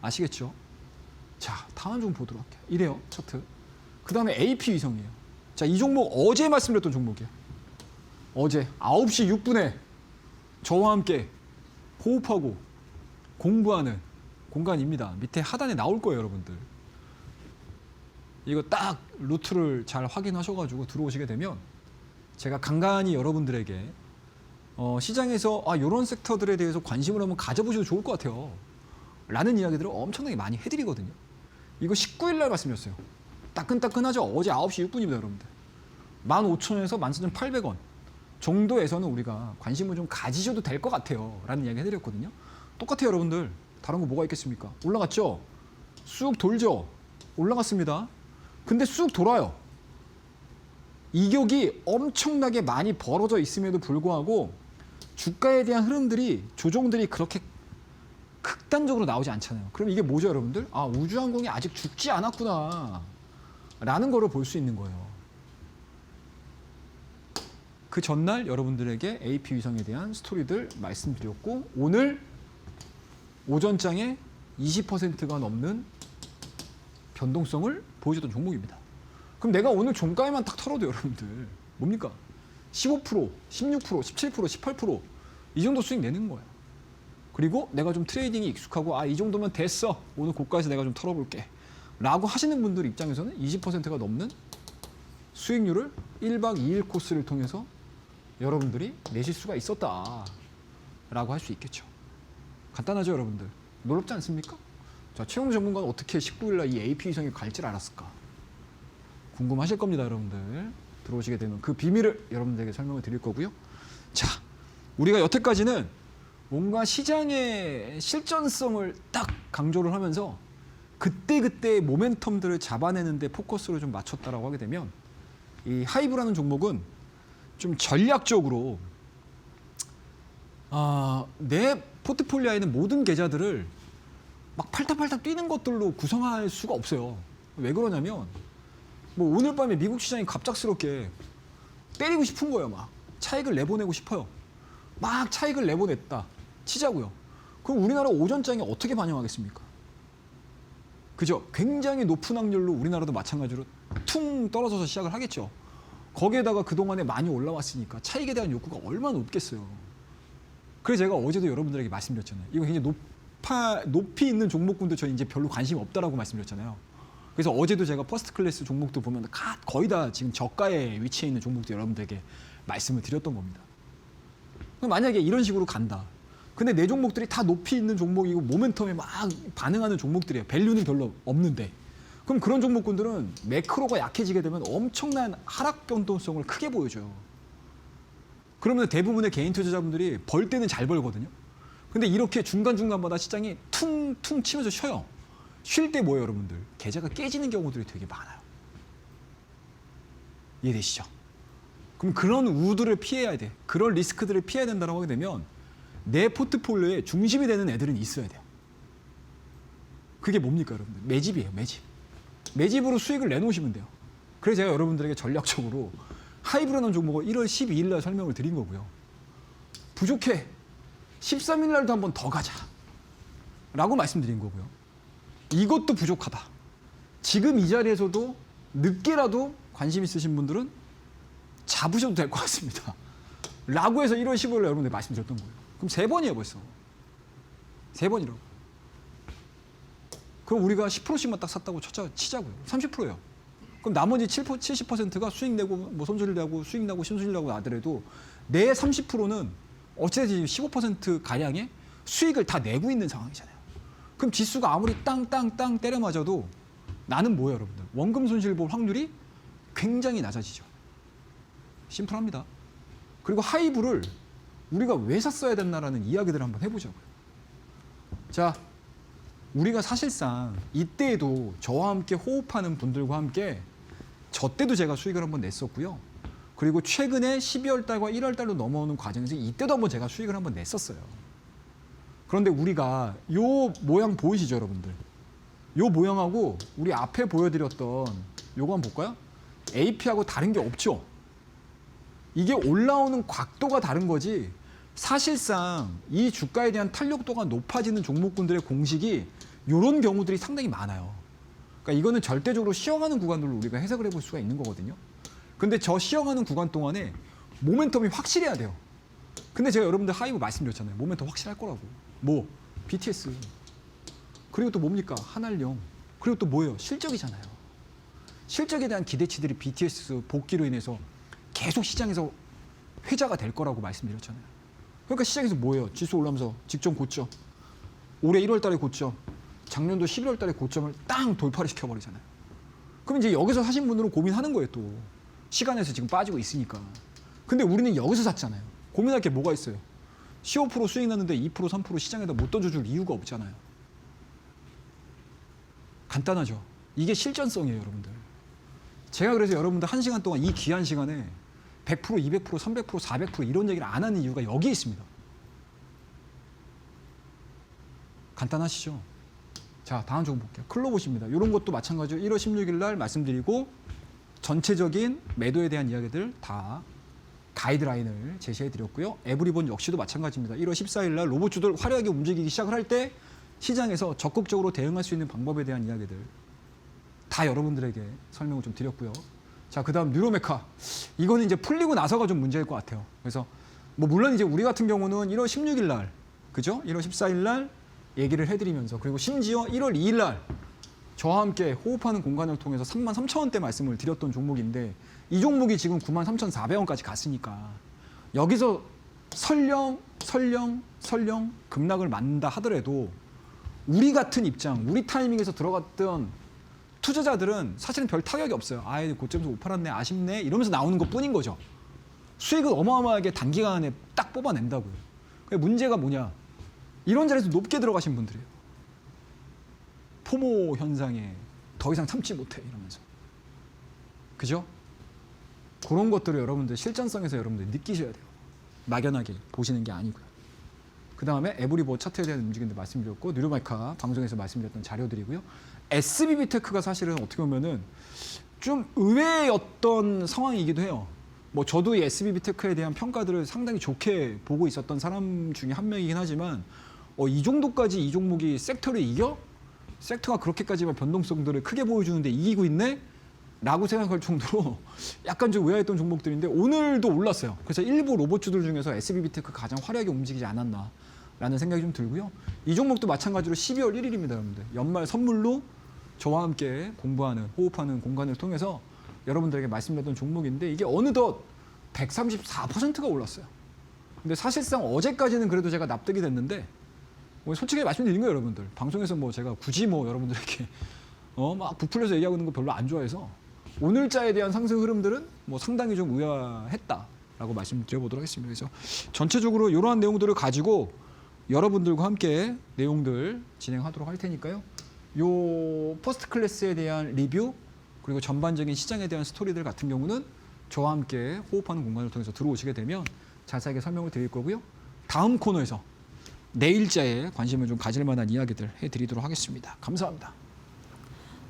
아시겠죠? 자, 다음 좀 보도록 할게요. 이래요, 차트. 그 다음에 AP 위성이에요. 자, 이 종목 어제 말씀드렸던 종목이에요. 어제 9시 6분에 저와 함께 호흡하고 공부하는 공간입니다. 밑에 하단에 나올 거예요, 여러분들. 이거 딱 루트를 잘 확인하셔가지고 들어오시게 되면 제가 간간히 여러분들에게 시장에서 이런 섹터들에 대해서 관심을 한번 가져보셔도 좋을 것 같아요. 라는 이야기들을 엄청나게 많이 해드리거든요. 이거 19일 날 말씀드렸어요. 따끈따끈하죠? 어제 9시 6분입니다, 여러분들. 15,000원에서 14,800원 정도에서는 우리가 관심을 좀 가지셔도 될 것 같아요. 라는 이야기 해드렸거든요. 똑같아요, 여러분들. 다른 거 뭐가 있겠습니까? 올라갔죠? 쑥 돌죠? 올라갔습니다. 근데 쑥 돌아요. 이격이 엄청나게 많이 벌어져 있음에도 불구하고 주가에 대한 흐름들이 조정들이 그렇게 극단적으로 나오지 않잖아요. 그럼 이게 뭐죠, 여러분들? 아, 우주항공이 아직 죽지 않았구나 라는 거를 볼 수 있는 거예요. 그 전날 여러분들에게 AP 위성에 대한 스토리들 말씀드렸고 오늘 오전장에 20%가 넘는 변동성을 보여줬던 종목입니다. 그럼 내가 오늘 종가에만 딱 털어도 여러분들 뭡니까? 15%, 16%, 17%, 18% 이 정도 수익 내는 거예요. 그리고 내가 좀 트레이딩이 익숙하고 이 정도면 됐어. 오늘 고가에서 내가 좀 털어볼게. 라고 하시는 분들 입장에서는 20%가 넘는 수익률을 1박 2일 코스를 통해서 여러분들이 내실 수가 있었다. 라고 할 수 있겠죠. 간단하죠, 여러분들? 놀랍지 않습니까? 자, 최영주 전문가는 어떻게 19일날 이 AP 위성이 갈지를 알았을까? 궁금하실 겁니다, 여러분들. 들어오시게 되면 그 비밀을 여러분들에게 설명을 드릴 거고요. 자, 우리가 여태까지는 뭔가 시장의 실전성을 딱 강조를 하면서 그때그때 모멘텀들을 잡아내는데 포커스를 좀 맞췄다라고 하게 되면 이 하이브라는 종목은 좀 전략적으로 내 포트폴리오에 있는 모든 계좌들을 막 팔딱팔딱 뛰는 것들로 구성할 수가 없어요. 왜 그러냐면 뭐 오늘 밤에 미국 시장이 갑작스럽게 때리고 싶은 거예요. 막 차익을 내보내고 싶어요. 막 차익을 내보냈다 치자고요. 그럼 우리나라 오전장이 어떻게 반영하겠습니까? 그죠? 굉장히 높은 확률로 우리나라도 마찬가지로 퉁 떨어져서 시작을 하겠죠. 거기에다가 그동안에 많이 올라왔으니까 차익에 대한 욕구가 얼마나 높겠어요. 그래서 제가 어제도 여러분들에게 말씀드렸잖아요. 이거 굉장히 높이 있는 종목군도 저 이제 별로 관심이 없다라고 말씀드렸잖아요. 그래서 어제도 제가 퍼스트 클래스 종목도 보면 거의 다 지금 저가에 위치해 있는 종목도 여러분들에게 말씀을 드렸던 겁니다. 만약에 이런 식으로 간다. 근데 내 종목들이 다 높이 있는 종목이고 모멘텀에 막 반응하는 종목들이에요. 밸류는 별로 없는데. 그럼 그런 종목군들은 매크로가 약해지게 되면 엄청난 하락 변동성을 크게 보여줘요. 그러면 대부분의 개인 투자자분들이 벌 때는 잘 벌거든요. 근데 이렇게 중간중간마다 시장이 퉁퉁 치면서 쉬어요. 쉴 때 뭐예요, 여러분들? 계좌가 깨지는 경우들이 되게 많아요. 이해되시죠? 그럼 그런 우드를 피해야 돼. 그런 리스크들을 피해야 된다고 하게 되면 내 포트폴리오에 중심이 되는 애들은 있어야 돼요. 그게 뭡니까, 여러분들? 매집이에요, 매집. 매집으로 수익을 내놓으시면 돼요. 그래서 제가 여러분들에게 전략적으로 하이브라는 종목을 1월 12일 날 설명을 드린 거고요. 부족해. 13일 날도 한번 더 가자. 라고 말씀드린 거고요. 이것도 부족하다. 지금 이 자리에서도 늦게라도 관심 있으신 분들은 잡으셔도 될 것 같습니다. 라고 해서 1월 15일 날 여러분들 말씀드렸던 거예요. 그럼 3번이에요, 벌써. 3번이라고. 그럼 우리가 10%씩만 딱 샀다고 치자고요. 30%예요. 그럼 나머지 70%가 수익 내고 뭐 손실 내고 수익 나고 신수질 나고 하더라도 내 30%는 어찌됐든 15% 가량의 수익을 다 내고 있는 상황이잖아요. 그럼 지수가 아무리 땅땅땅 때려 맞아도 나는 뭐예요, 여러분들? 원금 손실 볼 확률이 굉장히 낮아지죠. 심플합니다. 그리고 하이브를 우리가 왜 샀어야 됐나라는 이야기들을 한번 해보자고요. 자, 우리가 사실상 이때에도 저와 함께 호흡하는 분들과 함께 저 때도 제가 수익을 한번 냈었고요. 그리고 최근에 12월 달과 1월 달로 넘어오는 과정에서 이때도 한번 제가 수익을 한번 냈었어요. 그런데 우리가 요 모양 보이시죠, 여러분들? 요 모양하고 우리 앞에 보여드렸던 요거 한번 볼까요? AP하고 다른 게 없죠? 이게 올라오는 각도가 다른 거지 사실상 이 주가에 대한 탄력도가 높아지는 종목군들의 공식이 이런 경우들이 상당히 많아요. 그러니까 이거는 절대적으로 쉬어가는 구간들로 우리가 해석을 해볼 수가 있는 거거든요. 근데 저 쉬어가는 구간 동안에 모멘텀이 확실해야 돼요. 근데 제가 여러분들 하이브 말씀드렸잖아요. 모멘텀 확실할 거라고. 뭐? BTS. 그리고 또 뭡니까? 한알령. 그리고 또 뭐예요? 실적이잖아요. 실적에 대한 기대치들이 BTS 복귀로 인해서 계속 시장에서 회자가 될 거라고 말씀드렸잖아요. 그러니까 시장에서 뭐예요? 지수 올라오면서 직전 고점. 올해 1월 달에 고점. 작년도 11월 달에 고점을 땅 돌파를 시켜버리잖아요. 그럼 이제 여기서 사신 분들은 고민하는 거예요, 또. 시간에서 지금 빠지고 있으니까. 근데 우리는 여기서 샀잖아요. 고민할 게 뭐가 있어요? 15% 수익 났는데 2%, 3% 시장에다 못 던져줄 이유가 없잖아요. 간단하죠. 이게 실전성이에요, 여러분들. 제가 그래서 여러분들 1시간 동안 이 귀한 시간에 100%, 200%, 300%, 400% 이런 얘기를 안 하는 이유가 여기에 있습니다. 간단하시죠? 자, 다음 종 볼게요. 클로봇입니다. 이런 것도 마찬가지로 1월 16일 날 말씀드리고 전체적인 매도에 대한 이야기들 다 가이드라인을 제시해 드렸고요. 에브리본 역시도 마찬가지입니다. 1월 14일 날 로봇주들 화려하게 움직이기 시작을 할 때 시장에서 적극적으로 대응할 수 있는 방법에 대한 이야기들 다 여러분들에게 설명을 좀 드렸고요. 자, 그다음 뉴로메카. 이거는 이제 풀리고 나서가 좀 문제일 것 같아요. 그래서 뭐 물론 이제 우리 같은 경우는 1월 16일 날, 그죠? 1월 14일 날 얘기를 해드리면서 그리고 심지어 1월 2일 날 저와 함께 호흡하는 공간을 통해서 33,000원대 말씀을 드렸던 종목인데 이 종목이 지금 93,400원까지 갔으니까 여기서 설령 급락을 맞는다 하더라도 우리 같은 입장, 우리 타이밍에서 들어갔던 투자자들은 사실은 별 타격이 없어요. 아예 고점에서 못 팔았네, 아쉽네 이러면서 나오는 것 뿐인 거죠. 수익을 어마어마하게 단기간에 딱 뽑아낸다고요. 문제가 뭐냐? 이런 자리에서 높게 들어가신 분들이에요. 포모 현상에 더 이상 참지 못해 이러면서. 그죠? 그런 것들을 여러분들 실전성에서 여러분들 느끼셔야 돼요. 막연하게 보시는 게 아니고요. 그 다음에 에브리버 차트에 대한 움직임들 말씀드렸고 뉴로마이카 방송에서 말씀드렸던 자료들이고요. SBB테크가 사실은 어떻게 보면은 좀 의외의 어떤 상황이기도 해요. 뭐 저도 이 SBB테크에 대한 평가들을 상당히 좋게 보고 있었던 사람 중에 한 명이긴 하지만 이 정도까지 이 종목이 섹터를 이겨? 섹터가 그렇게까지만 변동성들을 크게 보여주는데 이기고 있네? 라고 생각할 정도로 약간 좀 의아했던 종목들인데 오늘도 올랐어요. 그래서 일부 로봇주들 중에서 SBB테크 가장 화려하게 움직이지 않았나 라는 생각이 좀 들고요. 이 종목도 마찬가지로 12월 1일입니다, 여러분들. 연말 선물로 저와 함께 공부하는, 호흡하는 공간을 통해서 여러분들에게 말씀드렸던 종목인데 이게 어느덧 134%가 올랐어요. 근데 사실상 어제까지는 그래도 제가 납득이 됐는데 솔직히 말씀드린 거예요, 여러분들. 방송에서 뭐 제가 굳이 뭐 여러분들에게 막 부풀려서 얘기하고 있는 거 별로 안 좋아해서 오늘자에 대한 상승 흐름들은 뭐 상당히 좀 의아했다라고 말씀드려보도록 하겠습니다. 그래서 전체적으로 이러한 내용들을 가지고 여러분들과 함께 내용들 진행하도록 할 테니까요. 요 퍼스트 클래스에 대한 리뷰 그리고 전반적인 시장에 대한 스토리들 같은 경우는 저와 함께 호흡하는 공간을 통해서 들어오시게 되면 자세하게 설명을 드릴 거고요. 다음 코너에서 내일자에 관심을 좀 가질 만한 이야기들 해드리도록 하겠습니다. 감사합니다.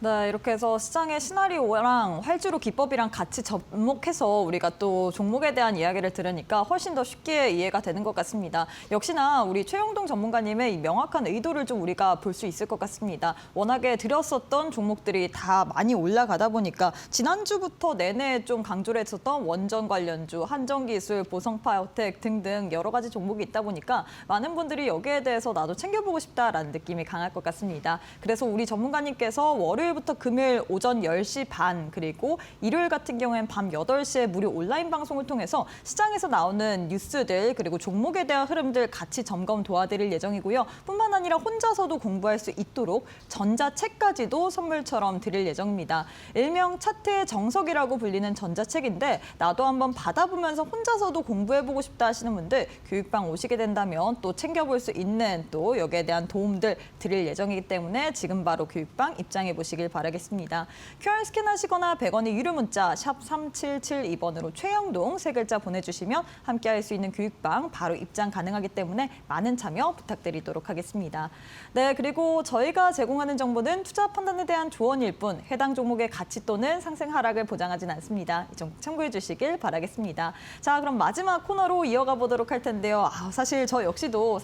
네, 이렇게 해서 시장의 시나리오랑 활주로 기법이랑 같이 접목해서 우리가 또 종목에 대한 이야기를 들으니까 훨씬 더 쉽게 이해가 되는 것 같습니다. 역시나 우리 최영동 전문가님의 이 명확한 의도를 좀 우리가 볼 수 있을 것 같습니다. 워낙에 드렸었던 종목들이 다 많이 올라가다 보니까 지난주부터 내내 좀 강조를 했었던 원전 관련주, 한전기술, 보성파이오텍 등등 여러 가지 종목이 있다 보니까 많은 분들이 여기에 대해서 나도 챙겨보고 싶다라는 느낌이 강할 것 같습니다. 그래서 우리 전문가님께서 월요일부터 금요일 오전 10시 반 그리고 일요일 같은 경우엔 밤 8시에 무료 온라인 방송을 통해서 시장에서 나오는 뉴스들 그리고 종목에 대한 흐름들 같이 점검 도와드릴 예정이고요. 뿐만 아니라 혼자서도 공부할 수 있도록 전자책까지도 선물처럼 드릴 예정입니다. 일명 차트의 정석이라고 불리는 전자책인데 나도 한번 받아보면서 혼자서도 공부해보고 싶다 하시는 분들 교육방 오시게 된다면 또 챙겨볼 수 있는 또 여기에 대한 도움들 드릴 예정이기 때문에 지금 바로 교육방 입장해 보시길 바라겠습니다. QR 스캔하시거나 100원의 유료 문자 샵 3772번으로 최영동 세 글자 보내주시면 함께할 수 있는 교육방 바로 입장 가능하기 때문에 많은 참여 부탁드리도록 하겠습니다. 네, 그리고 저희가 제공하는 정보는 투자 판단에 대한 조언일 뿐 해당 종목의 가치 또는 상승 하락을 보장하진 않습니다. 이 점 참고해 주시길 바라겠습니다. 자, 그럼 마지막 코너로 이어가 보도록 할 텐데요. 사실 저 역시도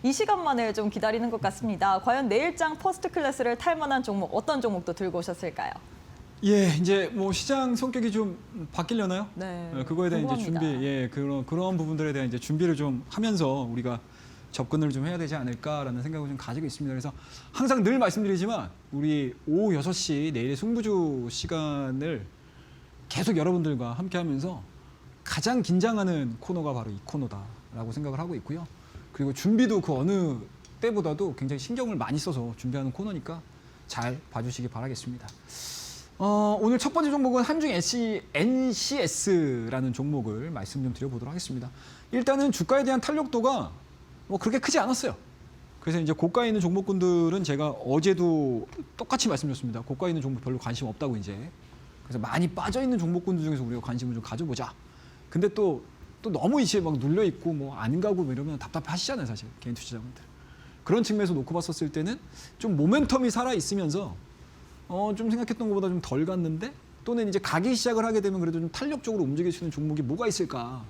이 시간만을 좀 기다리는 것 같습니다. 과연 내일장 퍼스트 클래스를 탈 만한 종목 어떤 종목도 들고 오셨을까요? 예, 이제 뭐 시장 성격이 좀 바뀌려나요? 네, 그거에 대한 이제 궁금합니다. 준비, 그런 부분들에 대한 이제 준비를 좀 하면서 우리가 접근을 좀 해야 되지 않을까라는 생각을 좀 가지고 있습니다. 그래서 항상 늘 말씀드리지만 우리 오후 6시 내일의 승부주 시간을 계속 여러분들과 함께하면서 가장 긴장하는 코너가 바로 이 코너다라고 생각을 하고 있고요. 그리고 준비도 그 어느 때보다도 굉장히 신경을 많이 써서 준비하는 코너니까 잘 봐주시기 바라겠습니다. 오늘 첫 번째 종목은 한중 NCS라는 종목을 말씀 좀 드려보도록 하겠습니다. 일단은 주가에 대한 탄력도가 뭐 그렇게 크지 않았어요. 그래서 이제 고가에 있는 종목군들은 제가 어제도 똑같이 말씀드렸습니다. 고가에 있는 종목 별로 관심 없다고 이제. 그래서 많이 빠져 있는 종목군들 중에서 우리가 관심을 좀 가져보자. 근데 또 너무 이제 막 눌려 있고 뭐 안 가고 뭐 이러면 답답하시잖아요, 사실 개인 투자자분들. 그런 측면에서 놓고 봤었을 때는 좀 모멘텀이 살아 있으면서 좀 생각했던 것보다 좀 덜 갔는데 또는 이제 가기 시작을 하게 되면 그래도 좀 탄력적으로 움직일 수 있는 종목이 뭐가 있을까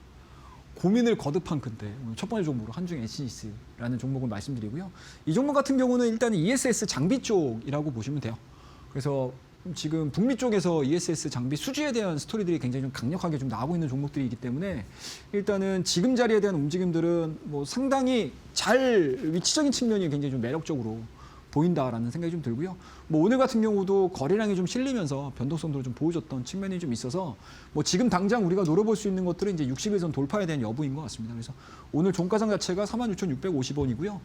고민을 거듭한 건데 오늘 첫 번째 종목으로 한중 NCS라는 종목을 말씀드리고요. 이 종목 같은 경우는 일단 ESS 장비 쪽이라고 보시면 돼요. 그래서 지금 북미 쪽에서 ESS 장비 수주에 대한 스토리들이 굉장히 좀 강력하게 좀 나오고 있는 종목들이기 때문에 일단은 지금 자리에 대한 움직임들은 뭐 상당히 잘 위치적인 측면이 굉장히 좀 매력적으로 보인다라는 생각이 좀 들고요. 뭐 오늘 같은 경우도 거래량이 좀 실리면서 변동성들을 좀 보여줬던 측면이 좀 있어서 뭐 지금 당장 우리가 노려볼 수 있는 것들은 이제 60일선 돌파에 대한 여부인 것 같습니다. 그래서 오늘 종가상 자체가 46,650원이고요.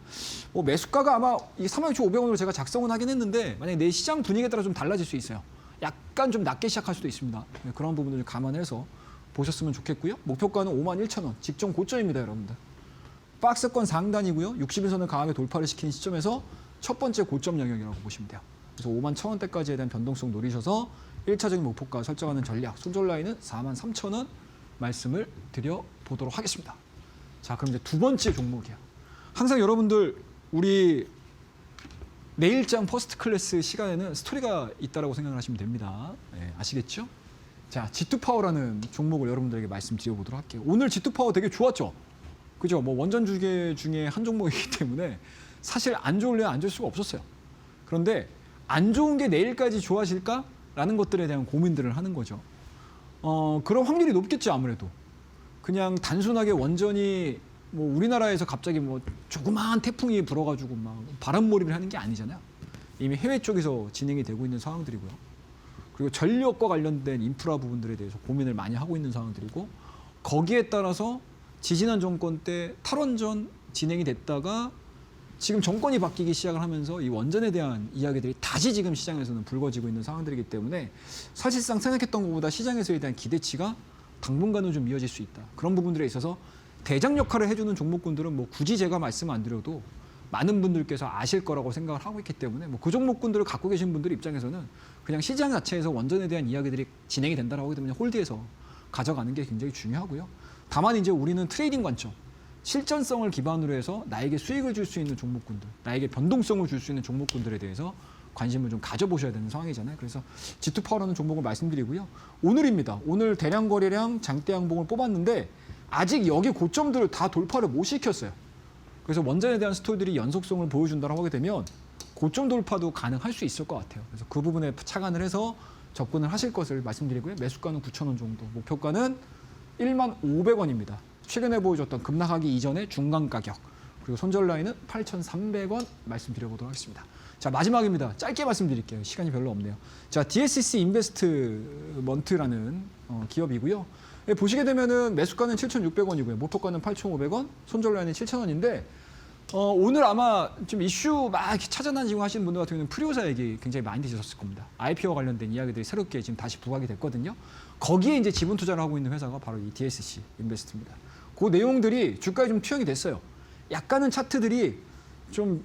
뭐 매수가가 아마 이 46,500원으로 제가 작성은 하긴 했는데 만약에 내 시장 분위기에 따라 좀 달라질 수 있어요. 약간 좀 낮게 시작할 수도 있습니다. 그런 부분을 감안해서 보셨으면 좋겠고요. 목표가는 51,000원, 직전 고점입니다, 여러분들. 박스권 상단이고요. 60일선을 강하게 돌파를 시킨 시점에서 첫 번째 고점 영역이라고 보시면 돼요. 그래서 5만 1,000원대까지에 대한 변동성 노리셔서 1차적인 목표가 설정하는 전략, 손절 라인은 4만 3,000원 말씀을 드려보도록 하겠습니다. 자, 그럼 이제 두 번째 종목이야. 항상 여러분들 우리 내일장 퍼스트 클래스 시간에는 스토리가 있다라고 생각을 하시면 됩니다. 네, 아시겠죠? 자, G2파워라는 종목을 여러분들에게 말씀드려보도록 할게요. 오늘 G2파워 되게 좋았죠? 그죠? 뭐 원전 주계 중에 한 종목이기 때문에 사실 안 좋을래야 안 좋을 수가 없었어요. 그런데 안 좋은 게 내일까지 좋아질까라는 것들에 대한 고민들을 하는 거죠. 그런 확률이 높겠죠, 아무래도. 그냥 단순하게 원전이 뭐 우리나라에서 갑자기 뭐 조그마한 태풍이 불어가지고 막 바람몰이를 하는 게 아니잖아요. 이미 해외 쪽에서 진행이 되고 있는 상황들이고요. 그리고 전력과 관련된 인프라 부분들에 대해서 고민을 많이 하고 있는 상황들이고, 거기에 따라서 지지난 정권 때 탈원전 진행이 됐다가 지금 정권이 바뀌기 시작을 하면서 이 원전에 대한 이야기들이 다시 지금 시장에서는 불거지고 있는 상황들이기 때문에 사실상 생각했던 것보다 시장에서에 대한 기대치가 당분간은 좀 이어질 수 있다. 그런 부분들에 있어서 대장 역할을 해주는 종목군들은 뭐 굳이 제가 말씀 안 드려도 많은 분들께서 아실 거라고 생각을 하고 있기 때문에 뭐 그 종목군들을 갖고 계신 분들 입장에서는 그냥 시장 자체에서 원전에 대한 이야기들이 진행이 된다라고 하기 때문에 홀드해서 가져가는 게 굉장히 중요하고요. 다만 이제 우리는 트레이딩 관점, 실전성을 기반으로 해서 나에게 수익을 줄 수 있는 종목군들, 나에게 변동성을 줄 수 있는 종목군들에 대해서 관심을 좀 가져보셔야 되는 상황이잖아요. 그래서 G2파워라는 종목을 말씀드리고요. 오늘입니다. 오늘 대량 거래량 장대 양봉을 뽑았는데 아직 여기 고점들을 다 돌파를 못 시켰어요. 그래서 원전에 대한 스토리들이 연속성을 보여준다고 하게 되면 고점 돌파도 가능할 수 있을 것 같아요. 그래서 그 부분에 착안을 해서 접근을 하실 것을 말씀드리고요. 매수가는 9,000원 정도, 목표가는 1만 500원입니다. 최근에 보여줬던 급락하기 이전의 중간 가격, 그리고 손절 라인은 8,300원 말씀드려보도록 하겠습니다. 자, 마지막입니다. 짧게 말씀드릴게요. 시간이 별로 없네요. 자, DSC 인베스트먼트라는 기업이고요. 보시게 되면은 매수가는 7,600원이고요. 목표가는 8,500원, 손절 라인은 7,000원인데 오늘 아마 좀 이슈 막 이렇게 찾아다니고 하시는 분들 같은 경우는 프리오사 얘기 굉장히 많이 드셨을 겁니다. IPO와 관련된 이야기들이 새롭게 지금 다시 부각이 됐거든요. 거기에 이제 지분 투자를 하고 있는 회사가 바로 이 DSC 인베스트입니다. 그 내용들이 주가에 좀 투영이 됐어요. 약간은 차트들이 좀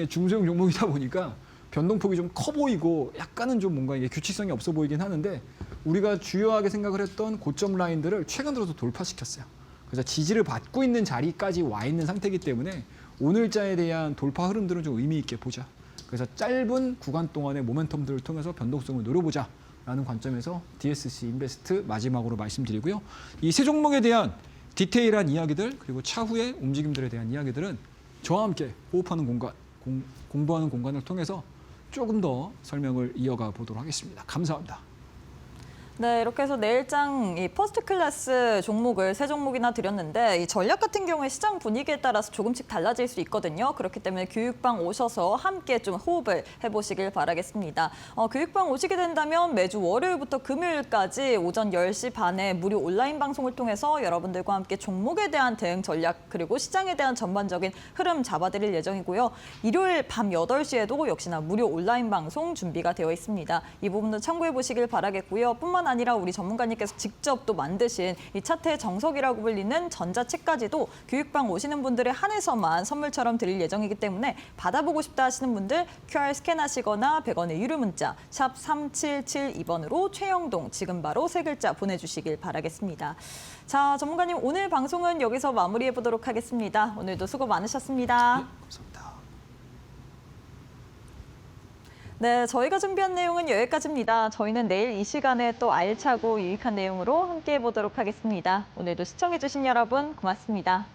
중소형 종목이다 보니까 변동폭이 좀 커 보이고 약간은 좀 뭔가 이게 규칙성이 없어 보이긴 하는데 우리가 주요하게 생각을 했던 고점 라인들을 최근 들어서 돌파시켰어요. 그래서 지지를 받고 있는 자리까지 와 있는 상태이기 때문에 오늘자에 대한 돌파 흐름들은 좀 의미 있게 보자. 그래서 짧은 구간 동안의 모멘텀들을 통해서 변동성을 노려보자 라는 관점에서 DSC 인베스트 마지막으로 말씀드리고요. 이 세 종목에 대한 디테일한 이야기들 그리고 차후의 움직임들에 대한 이야기들은 저와 함께 호흡하는 공간, 공부하는 공간을 통해서 조금 더 설명을 이어가 보도록 하겠습니다. 감사합니다. 네, 이렇게 해서 내일장 이 퍼스트 클래스 종목을 세 종목이나 드렸는데 이 전략 같은 경우에 시장 분위기에 따라서 조금씩 달라질 수 있거든요. 그렇기 때문에 교육방 오셔서 함께 좀 호흡을 해보시길 바라겠습니다. 교육방 오시게 된다면 매주 월요일부터 금요일까지 오전 10시 반에 무료 온라인 방송을 통해서 여러분들과 함께 종목에 대한 대응 전략 그리고 시장에 대한 전반적인 흐름 잡아드릴 예정이고요. 일요일 밤 8시에도 역시나 무료 온라인 방송 준비가 되어 있습니다. 이 부분도 참고해 보시길 바라겠고요. 뿐만 아니라 우리 전문가님께서 직접 또 만드신 이 차트의 정석이라고 불리는 전자책까지도 교육방 오시는 분들에 한해서만 선물처럼 드릴 예정이기 때문에 받아보고 싶다 하시는 분들 QR 스캔하시거나 100원의 유료 문자 샵 3772번으로 최영동 지금 바로 세 글자 보내주시길 바라겠습니다. 자, 전문가님 오늘 방송은 여기서 마무리해 보도록 하겠습니다. 오늘도 수고 많으셨습니다. 네, 감사합니다. 네, 저희가 준비한 내용은 여기까지입니다. 저희는 내일 이 시간에 또 알차고 유익한 내용으로 함께해 보도록 하겠습니다. 오늘도 시청해주신 여러분 고맙습니다.